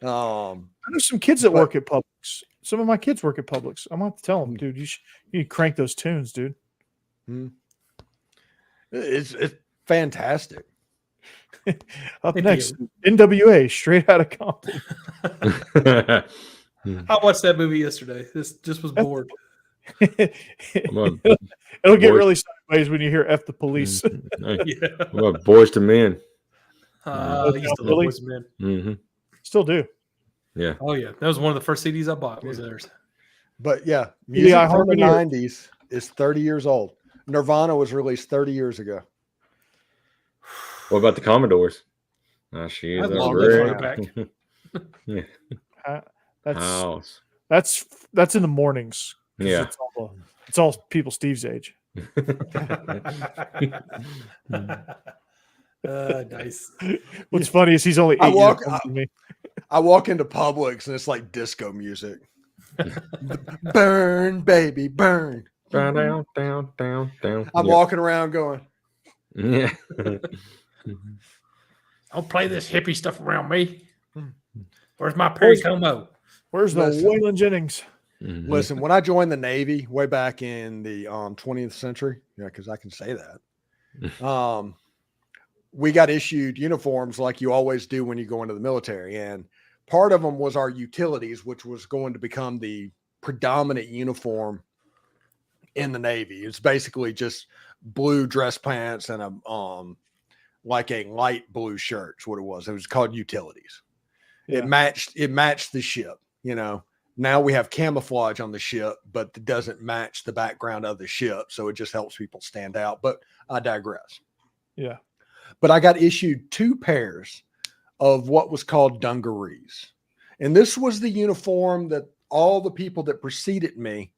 I know some kids that work at Publix. Some of my kids work at Publix. I'm going to have to tell them, dude, you need to crank those tunes, dude. It's fantastic. Up next, NWA, Straight Outta Compton. I watched that movie yesterday. This just was bored. It'll get really sideways when you hear F the police. Yeah. What about Boys to Men? I used to love Boys to Men. Mm-hmm. Still do. Yeah. Oh, yeah. That was one of the first CDs I bought. Was theirs. But yeah, music from the 90s is 30 years old. Nirvana was released 30 years ago. What about the Commodores? She is back. Yeah. That's in the mornings. Yeah. It's all people Steve's age. Nice. What's funny is he's only 8 years older than me. I walk into Publix and it's like disco music. Burn, baby, burn. Down. I'm walking around going, yeah. Don't play this hippie stuff around me. Where's my Perry Como? Where's the Waylon Jennings? Mm-hmm. Listen, when I joined the Navy way back in the 20th century, because I can say that, we got issued uniforms like you always do when you go into the military. And part of them was our utilities, which was going to become the predominant uniform in the Navy. It's basically just blue dress pants and a like a light blue shirt is what it was. It was called utilities. Yeah. It matched the ship, Now we have camouflage on the ship, but it doesn't match the background of the ship. So it just helps people stand out. But I digress. Yeah. But I got issued 2 pairs of what was called dungarees. And this was the uniform that all the people that preceded me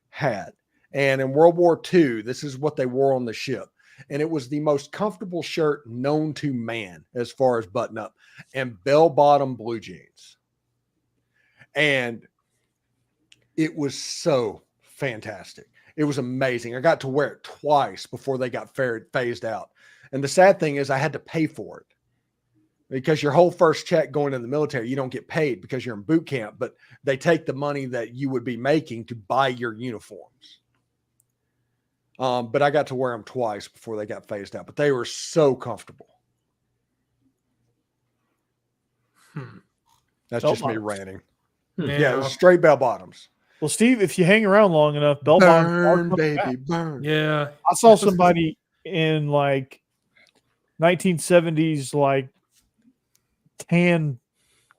had. And in World War II, this is what they wore on the ship. And it was the most comfortable shirt known to man as far as button up, and bell-bottom blue jeans. And it was so fantastic. It was amazing. I got to wear it twice before they got phased out. And the sad thing is I had to pay for it because your whole first check going in the military, you don't get paid because you're in boot camp, but they take the money that you would be making to buy your uniforms. But I got to wear them twice before they got phased out, but they were so comfortable. That's bell just bottoms. Me ranting. Yeah, it was straight bell bottoms. Well, Steve, if you hang around long enough, bell bottoms burn, baby, burn. Yeah. I saw somebody in like 1970s like tan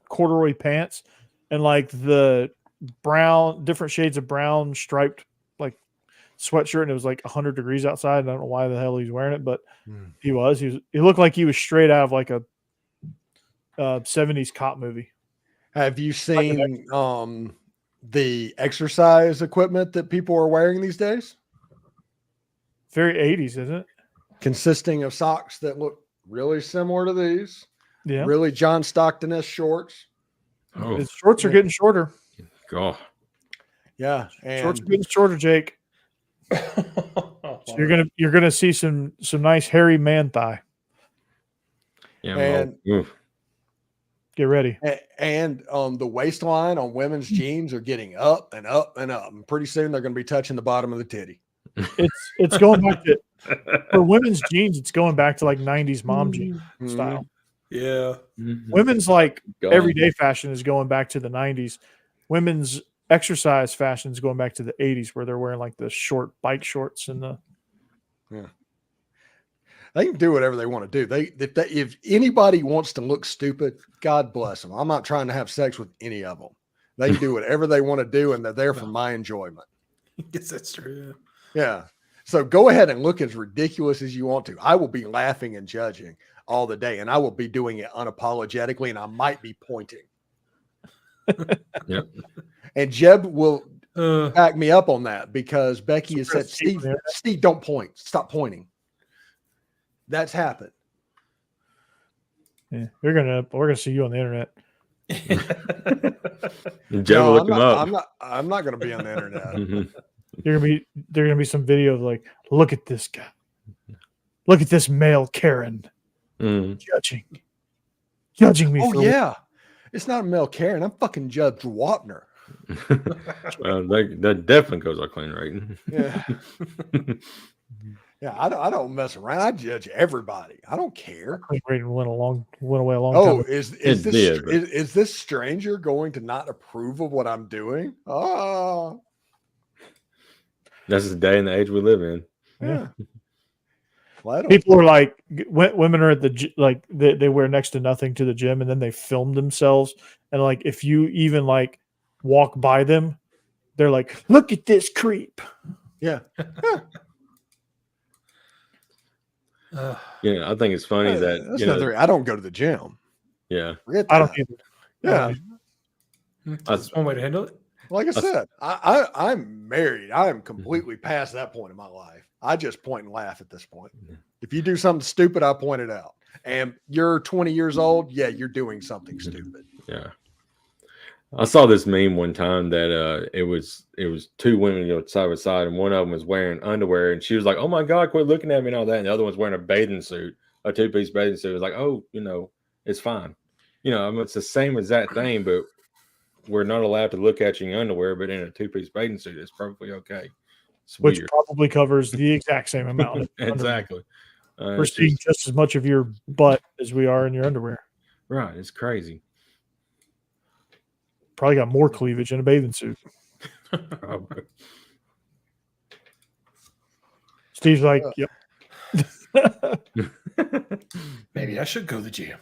corduroy pants and like the brown, different shades of brown striped like sweatshirt, and it was like 100 degrees outside. I don't know why the hell he's wearing it, but he looked like he was straight out of like a 70s cop movie. Have you seen the exercise equipment that people are wearing these days? Very 80s, isn't it? Consisting of socks that look really similar to these. Yeah. Really John Stockton-esque shorts. Oh, His shorts are getting shorter. God. Yeah. And Shorts are getting shorter, Jake. So you're gonna see some nice hairy man thigh. Yeah. And- Get ready. And the waistline on women's jeans are getting up and up and up. And pretty soon they're going to be touching the bottom of the titty. It's going back to for women's jeans. It's going back to like 90s mom jean style. Yeah. Women's like everyday fashion is going back to the 90s. Women's exercise fashion is going back to the 80s, where they're wearing like the short bike shorts and the. Yeah. They can do whatever they want to do. If anybody wants to look stupid, God bless them. I'm not trying to have sex with any of them. They can do whatever they want to do, and they're there for my enjoyment. I guess that's true. Yeah. So go ahead and look as ridiculous as you want to. I will be laughing and judging all the day, and I will be doing it unapologetically, and I might be pointing. Yep. And Jeb will back me up on that, because Becky has said, Steve, don't point. Stop pointing. That's happened. Yeah, we're gonna see you on the internet. Jeb will look him up. I'm not gonna be on the internet. There's gonna be some video of like, look at this guy, look at this male Karen judging me. Oh yeah, it's not a male Karen. I'm fucking Judge Wapner. Well, that definitely goes our clean rating. Yeah. Yeah, I don't mess around. I judge everybody. I don't care. Clean rating went away a long Oh, time. is this stranger going to not approve of what I'm doing? Oh, That's the day and the age we live in. yeah. Well, People are like, women are at the like they wear next to nothing to the gym, and then they film themselves, and like if you even like walk by them, they're like, look at this creep. Yeah. Yeah, I think it's funny that I don't go to the gym. Yeah, I don't either. Yeah, That's one way to handle it. like I said, I'm married. I am completely past that point in my life. I just point and laugh at this point. If you do something stupid, I point it out. And you're 20 years old, yeah, you're doing something stupid. yeah. I saw this meme one time that it was two women side by side, and one of them was wearing underwear, and she was like, "Oh my God, quit looking at me," and all that. And the other one's wearing a bathing suit, a two-piece bathing suit. It was like, "Oh, it's fine." I mean, it's the same exact thing, but we're not allowed to look at you in underwear, but in a two-piece bathing suit, it's perfectly okay. It's Which weird. probably covers the exact same amount. Exactly. We're seeing just as much of your butt as we are in your underwear. Right. It's crazy. Probably got more cleavage in a bathing suit. Probably. Steve's like, yep. Maybe I should go to the gym.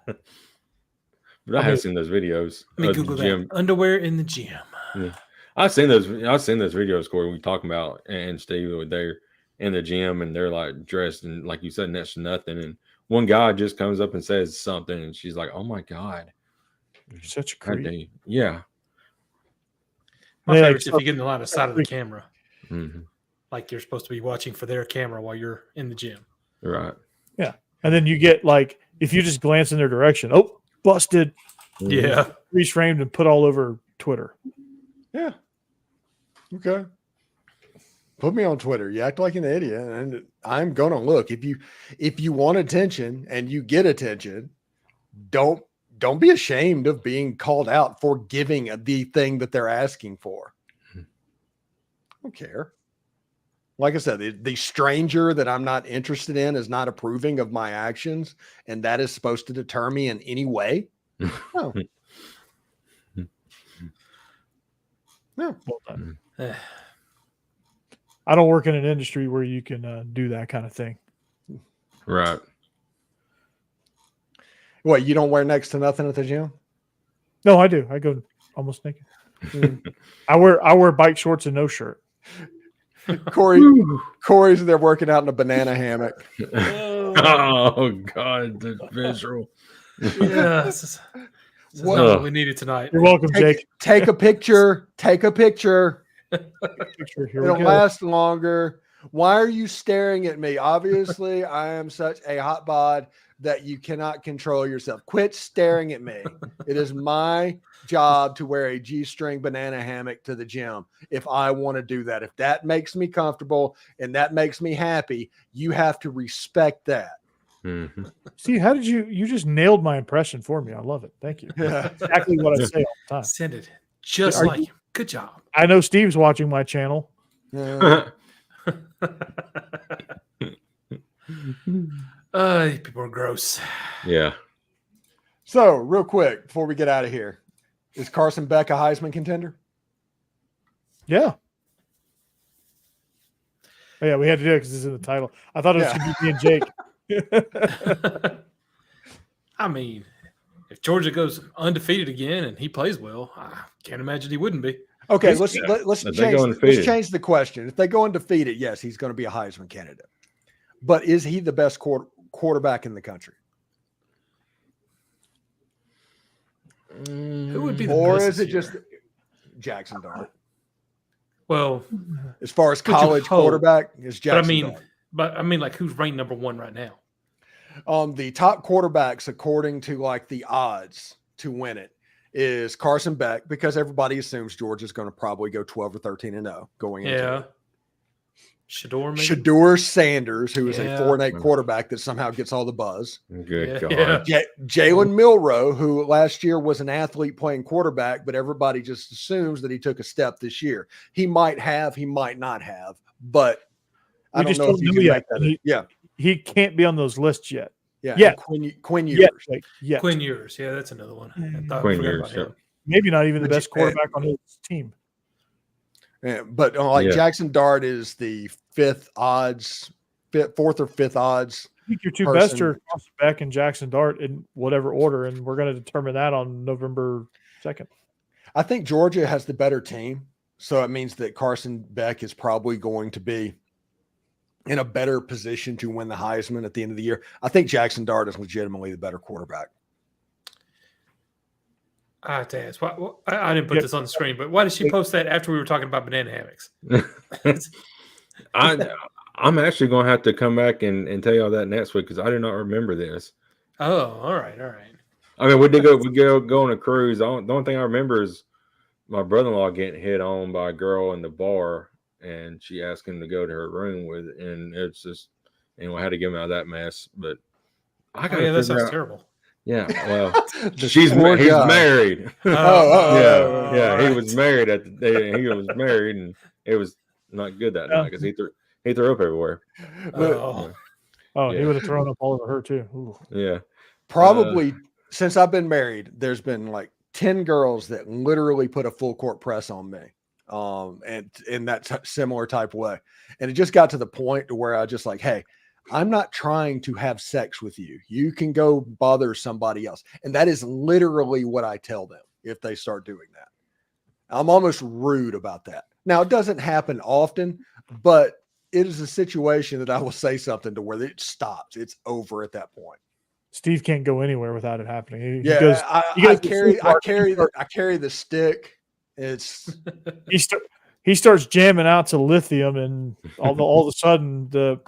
But I have seen those videos. Let me of the Google gym. that. Underwear in the gym. Yeah. I've seen those videos, Corey, we talking about, and Steve, they're in the gym and they're like dressed and, like you said, next to nothing. And one guy just comes up and says something, and she's like, "Oh my God, You're such a creep." Yeah. My Yeah, favorite is if you get in the line of sight of the camera. Mm-hmm. Like you're supposed to be watching for their camera while you're in the gym. Right. Yeah. And then you get like, if you just glance in their direction, oh, busted. Yeah. Freeze framed and put all over Twitter. Yeah. Okay. Put me on Twitter. You act like an idiot, and I'm gonna look. If you want attention and you get attention, don't be ashamed of being called out for giving the thing that they're asking for. I don't care. Like I said, the stranger that I'm not interested in is not approving of my actions, and that is supposed to deter me in any way. No. No. Well done. I don't work in an industry where you can do that kind of thing. Right. What, you don't wear next to nothing at the gym? No, I do. I go almost naked. I wear bike shorts and no shirt. Corey's there working out in a banana hammock. Oh God, the visual. Yeah, this is What- not what we needed tonight. You're welcome, Jake. Take a picture. Take a picture. Picture, here we It'll go. last longer. Why are you staring at me? Obviously, I am such a hot bod that you cannot control yourself. Quit staring at me. It is my job to wear a G-string banana hammock to the gym if I want to do that. If that makes me comfortable and that makes me happy, you have to respect that. Mm-hmm. See, how did you just nailed my impression for me? I love it. Thank you. That's exactly what I say all the time. Send it just Are like you- him. Good job. I know Steve's watching my channel. These people are gross. Yeah. So, real quick, before we get out of here, is Carson Beck a Heisman contender? Yeah. Oh, yeah, we had to do it because it's in the title. I thought it was going to be me and Jake. I mean, if Georgia goes undefeated again and he plays well, I can't imagine he wouldn't be. Okay, Yeah. let's If they go let's undefeated. change the question. If they go undefeated, yes, he's going to be a Heisman candidate. But is he the best quarterback in the country? Who would be the Or best is it this year? just Jackson Dart? Well, As far as Would you college hope? quarterback, is but I Jackson mean, Dart. like who's ranked number one right now? The top quarterbacks, according to like the odds to win it, is Carson Beck, because everybody assumes Georgia's going to probably go 12 or 13-0 going into Yeah. it. Shador, maybe? Shador Sanders, who is a Yeah. 4-8 quarterback that somehow gets all the buzz. Good God. Yeah. Jalen Milroe, who last year was an athlete playing quarterback, but everybody just assumes that he took a step this year. He might have, he might not have, but I We don't just know don't if you know can yet. make that. Yeah, He can't be on those lists yet. yeah. Yeah. And Quinn Yet. Ewers. Like, yet. Quinn Ewers. Yeah, that's another one. I thought Quinn I forgot Ewers, about him. Maybe not even the But best quarterback on his team. Yeah, but like Yeah. Jackson Dart is the fourth or fifth odds. I think your two Person. best are Carson Beck and Jackson Dart in whatever order, and we're going to determine that on November 2nd. I think Georgia has the better team, so it means that Carson Beck is probably going to be in a better position to win the Heisman at the end of the year. I think Jackson Dart is legitimately the better quarterback. I have to ask. I didn't put this on the screen, but why did she post that after we were talking about banana hammocks? I'm actually going to have to come back and tell y'all that next week because I do not remember this. Oh, all right. I mean, we go on a cruise. The only thing I remember is my brother-in-law getting hit on by a girl in the bar, and she asked him to go to her room with it, and it's just anyway, I had to get him out of that mess. But I got That sounds terrible. Yeah, well, Poor he's guy. married. Oh, he was married at the day. He was married, and it was not good that night because he threw up everywhere. Oh, Oh, he Yeah. would have thrown up all over her too. Ooh. Yeah, Probably since I've been married, there's been like 10 girls that literally put a full court press on me. And in that similar type way. And it just got to the point to where I just like, hey, I'm not trying to have sex with you. You can go bother somebody else. And that is literally what I tell them if they start doing that. I'm almost rude about that. Now, it doesn't happen often, but it is a situation that I will say something to where it stops. It's over at that point. Steve can't go anywhere without it happening. He Yeah, goes, I carry the stick. It's he starts jamming out to Lithium, and all of a sudden the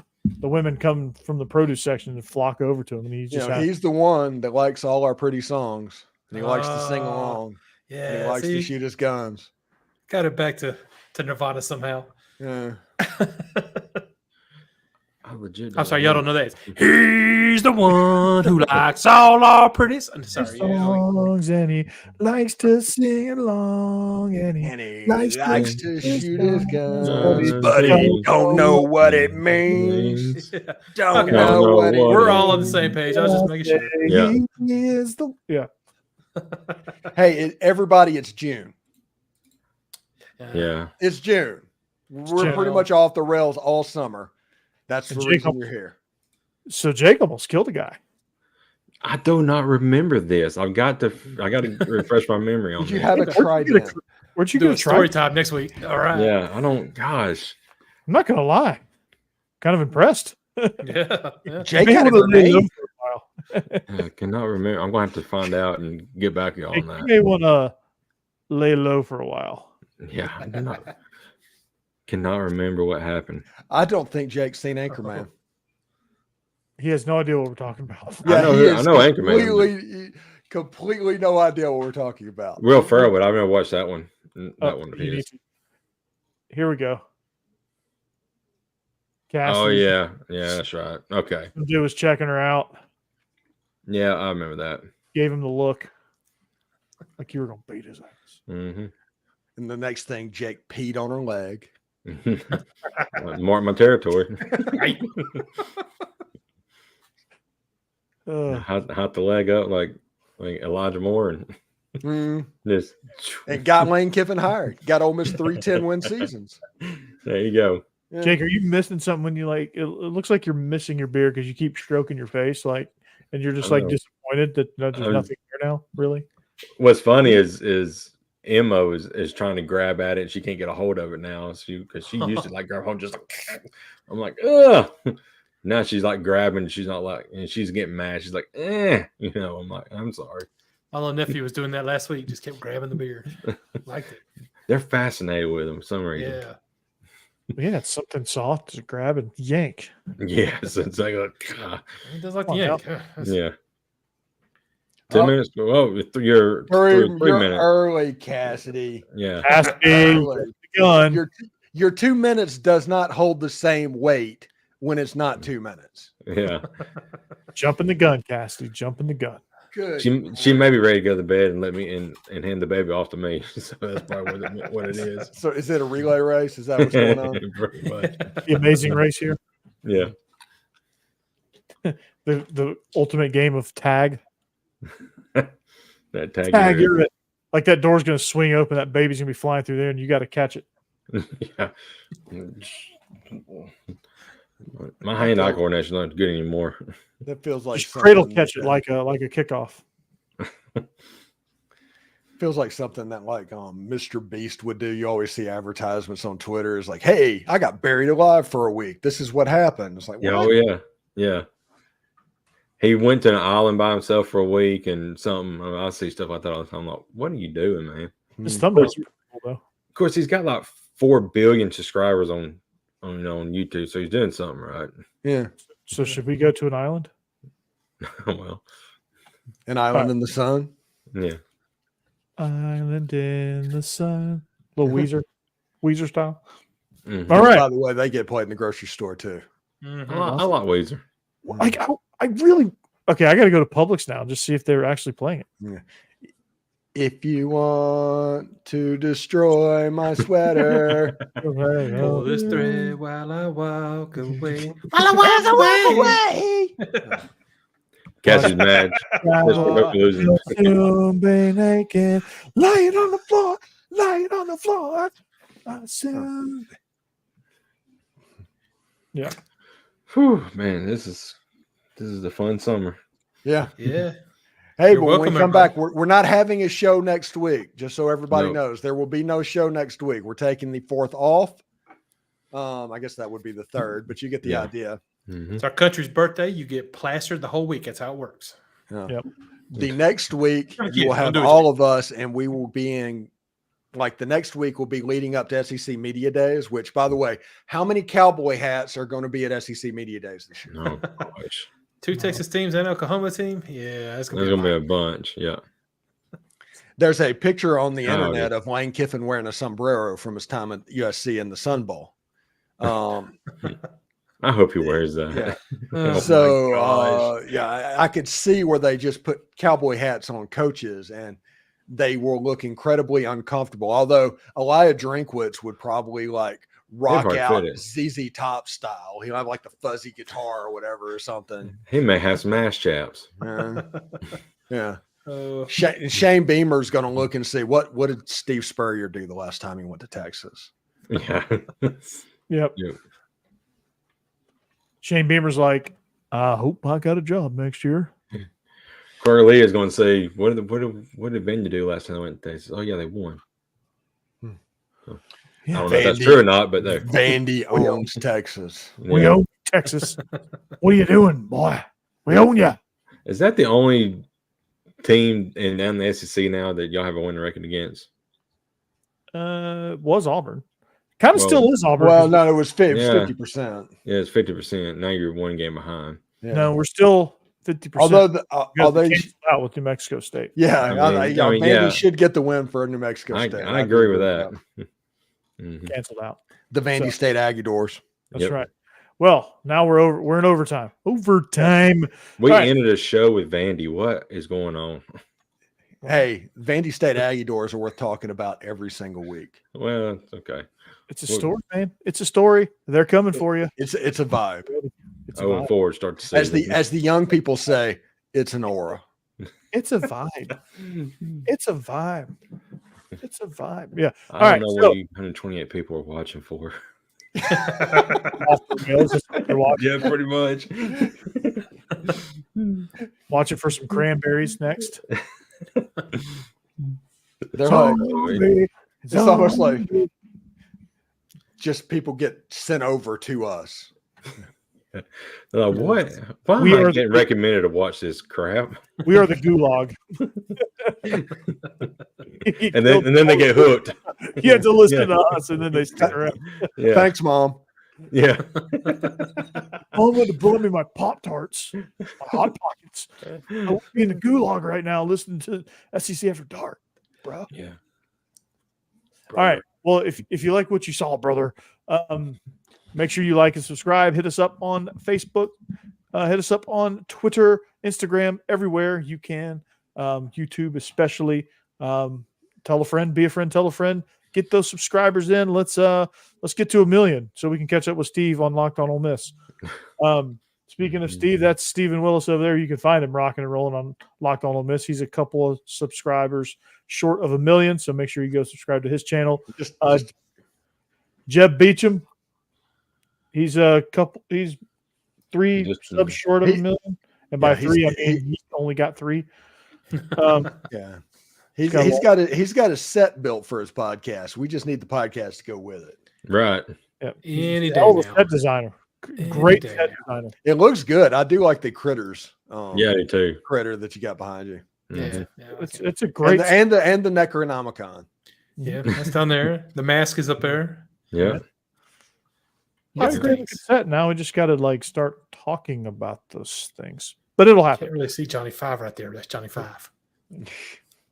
women come from the produce section and flock over to him, and he's the one that likes all our pretty songs, and he likes to sing along. yeah. And he likes to shoot his guns. Got it back to Nirvana somehow. Yeah. I'm sorry, y'all don't know that. He's the one who likes all our pretty. I'm sorry. songs, and he likes to sing along, and he likes to shoot his guns, but he don't know what it means. Yeah. Don't Okay. know what it We're means. all on the same page. I was just making sure. Yeah. He is the Hey, everybody, it's June. Yeah. It's June. We're June. pretty much off the rails all summer. That's the And reason Jacob- you're here. So Jake almost killed a guy. I do not remember this. I got to refresh my memory on Did you this. have a trident? Where'd you Do get a a story try? time next week. All right. Yeah, I don't. Gosh, I'm not gonna lie. Kind of impressed. Yeah. Jake Maybe had a we'll lay low grenade. for a while. I cannot remember. I'm going to have to find out and get back to you on You that. may want to lay low for a while. Yeah, I cannot remember what happened. I don't think Jake's seen Anchorman. He has no idea what we're talking about. I know Anchorman. Completely no idea what we're talking about. Will Ferrell, but I've never watched that one. That one of You need his. to- Here we go. Oh Cassidy. yeah, that's right. Okay, The dude was checking her out. yeah, I remember that. Gave him the look, like you were gonna beat his ass. Mm-hmm. And the next thing, Jake peed on her leg. Mark my territory. Right. Hot the leg up like Elijah Moore and just And got Lane Kiffin hired. Got Ole Miss 3 10-win seasons. there you go. Yeah. Jake, are you missing something when you like? It looks like you're missing your beer because you keep stroking your face, like, and you're just I like know. disappointed that there's nothing there now. Really? What's funny is Emma is trying to grab at it and she can't get a hold of it now. Because she used to like grab hold just like I'm like, ugh. Now she's like grabbing, she's not like, and she's getting mad. She's like, I'm like, I'm sorry. My little nephew was doing that last week. Just kept grabbing the beer. Liked it. They're fascinated with them for some reason. Yeah. Yeah, it's something soft to grab and yank. Yes, it's like, He does like Come the on, yank. yeah. 10 minutes. Oh, you're You're 3 minutes. early, Cassidy. Yeah. Cassidy, Early. the gun. Your 2 minutes does not hold the same weight when it's not 2 minutes. Yeah. Jumping the gun, Cassidy. Jumping the gun. Good. She may be ready to go to bed and let me and hand the baby off to me. So that's probably what it is. So is it a relay race? Is that what's going on? Pretty much. The amazing race here. Yeah. The ultimate game of tag. That tag. Tag, you're it. Like that door's going to swing open. That baby's going to be flying through there, and you got to catch it. Yeah. My hand-eye coordination not good anymore. That feels like Just cradle something catch it that- like a kickoff. Feels like something that like Mr. Beast would do. You always see advertisements on Twitter. It's like, hey, I got buried alive for a week. This is what happened. It's like, Yeah, what? oh yeah, yeah. He went to an island by himself for a week and something. I see stuff like that all the time. I'm like, what are you doing, man? His Hmm. thumbnails are cool, though. Of course, he's got like 4 billion subscribers on YouTube, so he's doing something right. Yeah. So should we go to an island? Well, An island in the sun. yeah. Island in the sun. Little Weezer style. Mhm. All right. By the way, they get played in the grocery store too. Mhm. I like Weezer. Like I really okay. I got to go to Publix now and just see if they're actually playing it. If you want to destroy my sweater, Pull this thread while I walk away. while I walk away. Cassie's mad. Losing. Soon be naked, lying on the floor, lying on the floor. Soon. Yeah. Whew, man, this is the fun summer. Yeah. Yeah. Hey, You're but when we welcome, come everybody. back, we're not having a show next week, just so everybody No. knows. There will be no show next week. We're taking the 4th off. I guess that would be the 3rd, but you get the Yeah. idea. Mhm. It's our country's birthday. You get plastered the whole week. That's how it works. Yeah. Yep. The next week, Yeah, you will have don't do it. all of us, and we will be in, like, the next week will be leading up to SEC Media Days, which, by the way, how many cowboy hats are going to be at SEC Media Days this year? Oh gosh, 2 Texas teams and Oklahoma team. Yeah, that's there's gonna gonna be. be a bunch. Yeah. There's a picture on the Oh, internet yeah. of Lane Kiffin wearing a sombrero from his time at USC in the Sun Bowl. I hope he wears that. Yeah. Oh, So, my gosh. yeah, I could see where they just put cowboy hats on coaches and they will look incredibly uncomfortable. Although Elijah Drinkwitz would probably like rock probably out fit it. ZZ Top style. He'll have like the fuzzy guitar or whatever or something. He may have some ass chaps. Yeah. Oh, Shane Beamer's going to look and see what did Steve Spurrier do the last time he went to Texas? Yeah. Yep. Yep. Shane Beamer's like, I hope I got a job next year. Corey is going to say, what did Vandy do last time I went to Texas? Oh, yeah, they won. So, I don't know if that's true or not, but Vandy owns Texas. We own Texas. What are you doing, boy? We own you. Is that the only team in the SEC now that y'all have a winning record against? Was Auburn. Kind of still is Auburn. Well, no, it was 50%. Yeah, it's 50%. Now you're one game behind. Yeah. No, we're still 50%. Although they canceled out with New Mexico State. Yeah, Vandy should get the win for New Mexico State. I agree with that. Canceled out. The Vandy State Aggiadors. That's right. Well, now we're in overtime. Overtime. We ended a show with Vandy. What is going on? Hey, Vandy State Aggiadors are worth talking about every single week. Well, it's okay. It's a story, man. It's a story. They're coming for you. It's a vibe. It's a vibe. Forward start to see. As the young people say, it's an aura. It's a vibe. It's a vibe. It's a vibe. Yeah. I don't know what 128 people are watching for. Yeah, pretty much. Watching for some cranberries next. They're like, it's almost like just people get sent over to us. They're like, what? Why am I getting recommended to watch this crap? We are the gulag. and then they get hooked. You have to listen to us, and then they stick around. Yeah. Thanks, Mom. Yeah. Mom would have brought me my Pop-Tarts, my Hot Pockets. I would be in the gulag right now listening to SEC After Dark, bro. Yeah. All right. Well, if you like what you saw, brother, make sure you like and subscribe. Hit us up on Facebook. Hit us up on Twitter, Instagram, everywhere you can. YouTube especially. Tell a friend, be a friend, tell a friend. Get those subscribers in. Let's get to 1 million so we can catch up with Steve on Locked On Ole Miss. Speaking of Steve, that's Stephen Willis over there. You can find him rocking and rolling on Locked On Ole Miss. He's a couple of subscribers short of 1 million, so make sure you go subscribe to his channel. Jeb Beecham, he's 3 subs short of 1 million, and by 3 I mean he only got 3. Yeah. He's got a set built for his podcast. We just need the podcast to go with it. Right. Yeah. Any day set designer. Great set designer. It looks good. I do like the critters. Yeah, me too. Critter that you got behind you. Yeah. It's a great and the Necronomicon. Yeah, that's down there. The mask is up there. Yeah. It's a great set. Now we just got to start talking about those things, but it'll happen. Can't really see Johnny 5 right there. That's Johnny 5.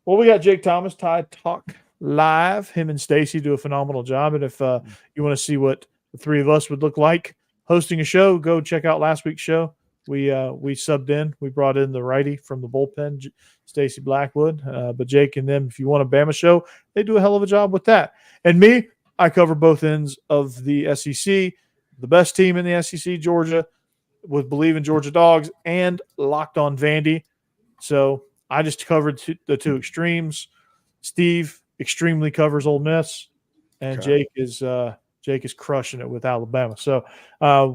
Well, we got Jake Thomas, Tide Talk Live. Him and Stacy do a phenomenal job. And if you want to see what the three of us would look like hosting a show, go check out last week's show. We subbed in. We brought in the righty from the bullpen, Stacy Blackwood. But Jake and them, if you want a Bama show, they do a hell of a job with that. And me, I cover both ends of the SEC, the best team in the SEC, Georgia, with Believe in Georgia Dogs, and Locked On Vandy. So I just covered the two extremes. Steve extremely covers Ole Miss, and Jake is crushing it with Alabama. So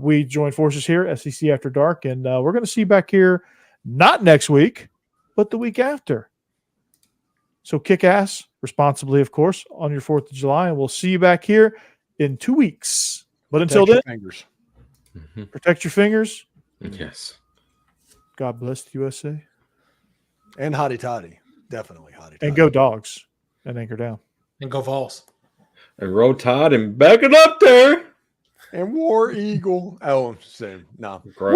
we join forces here, SEC After Dark, and we're going to see you back here not next week, but the week after. So kick ass responsibly, of course, on your 4th of July, and we'll see you back here in 2 weeks. But until then, protect your fingers. Yes. God bless the USA. And Hotty Toddy. Definitely Hotty Toddy. And go Dogs. And anchor down. And go Vols. And roll Tide and back it up there. And War Eagle. Oh, same. No. Gross.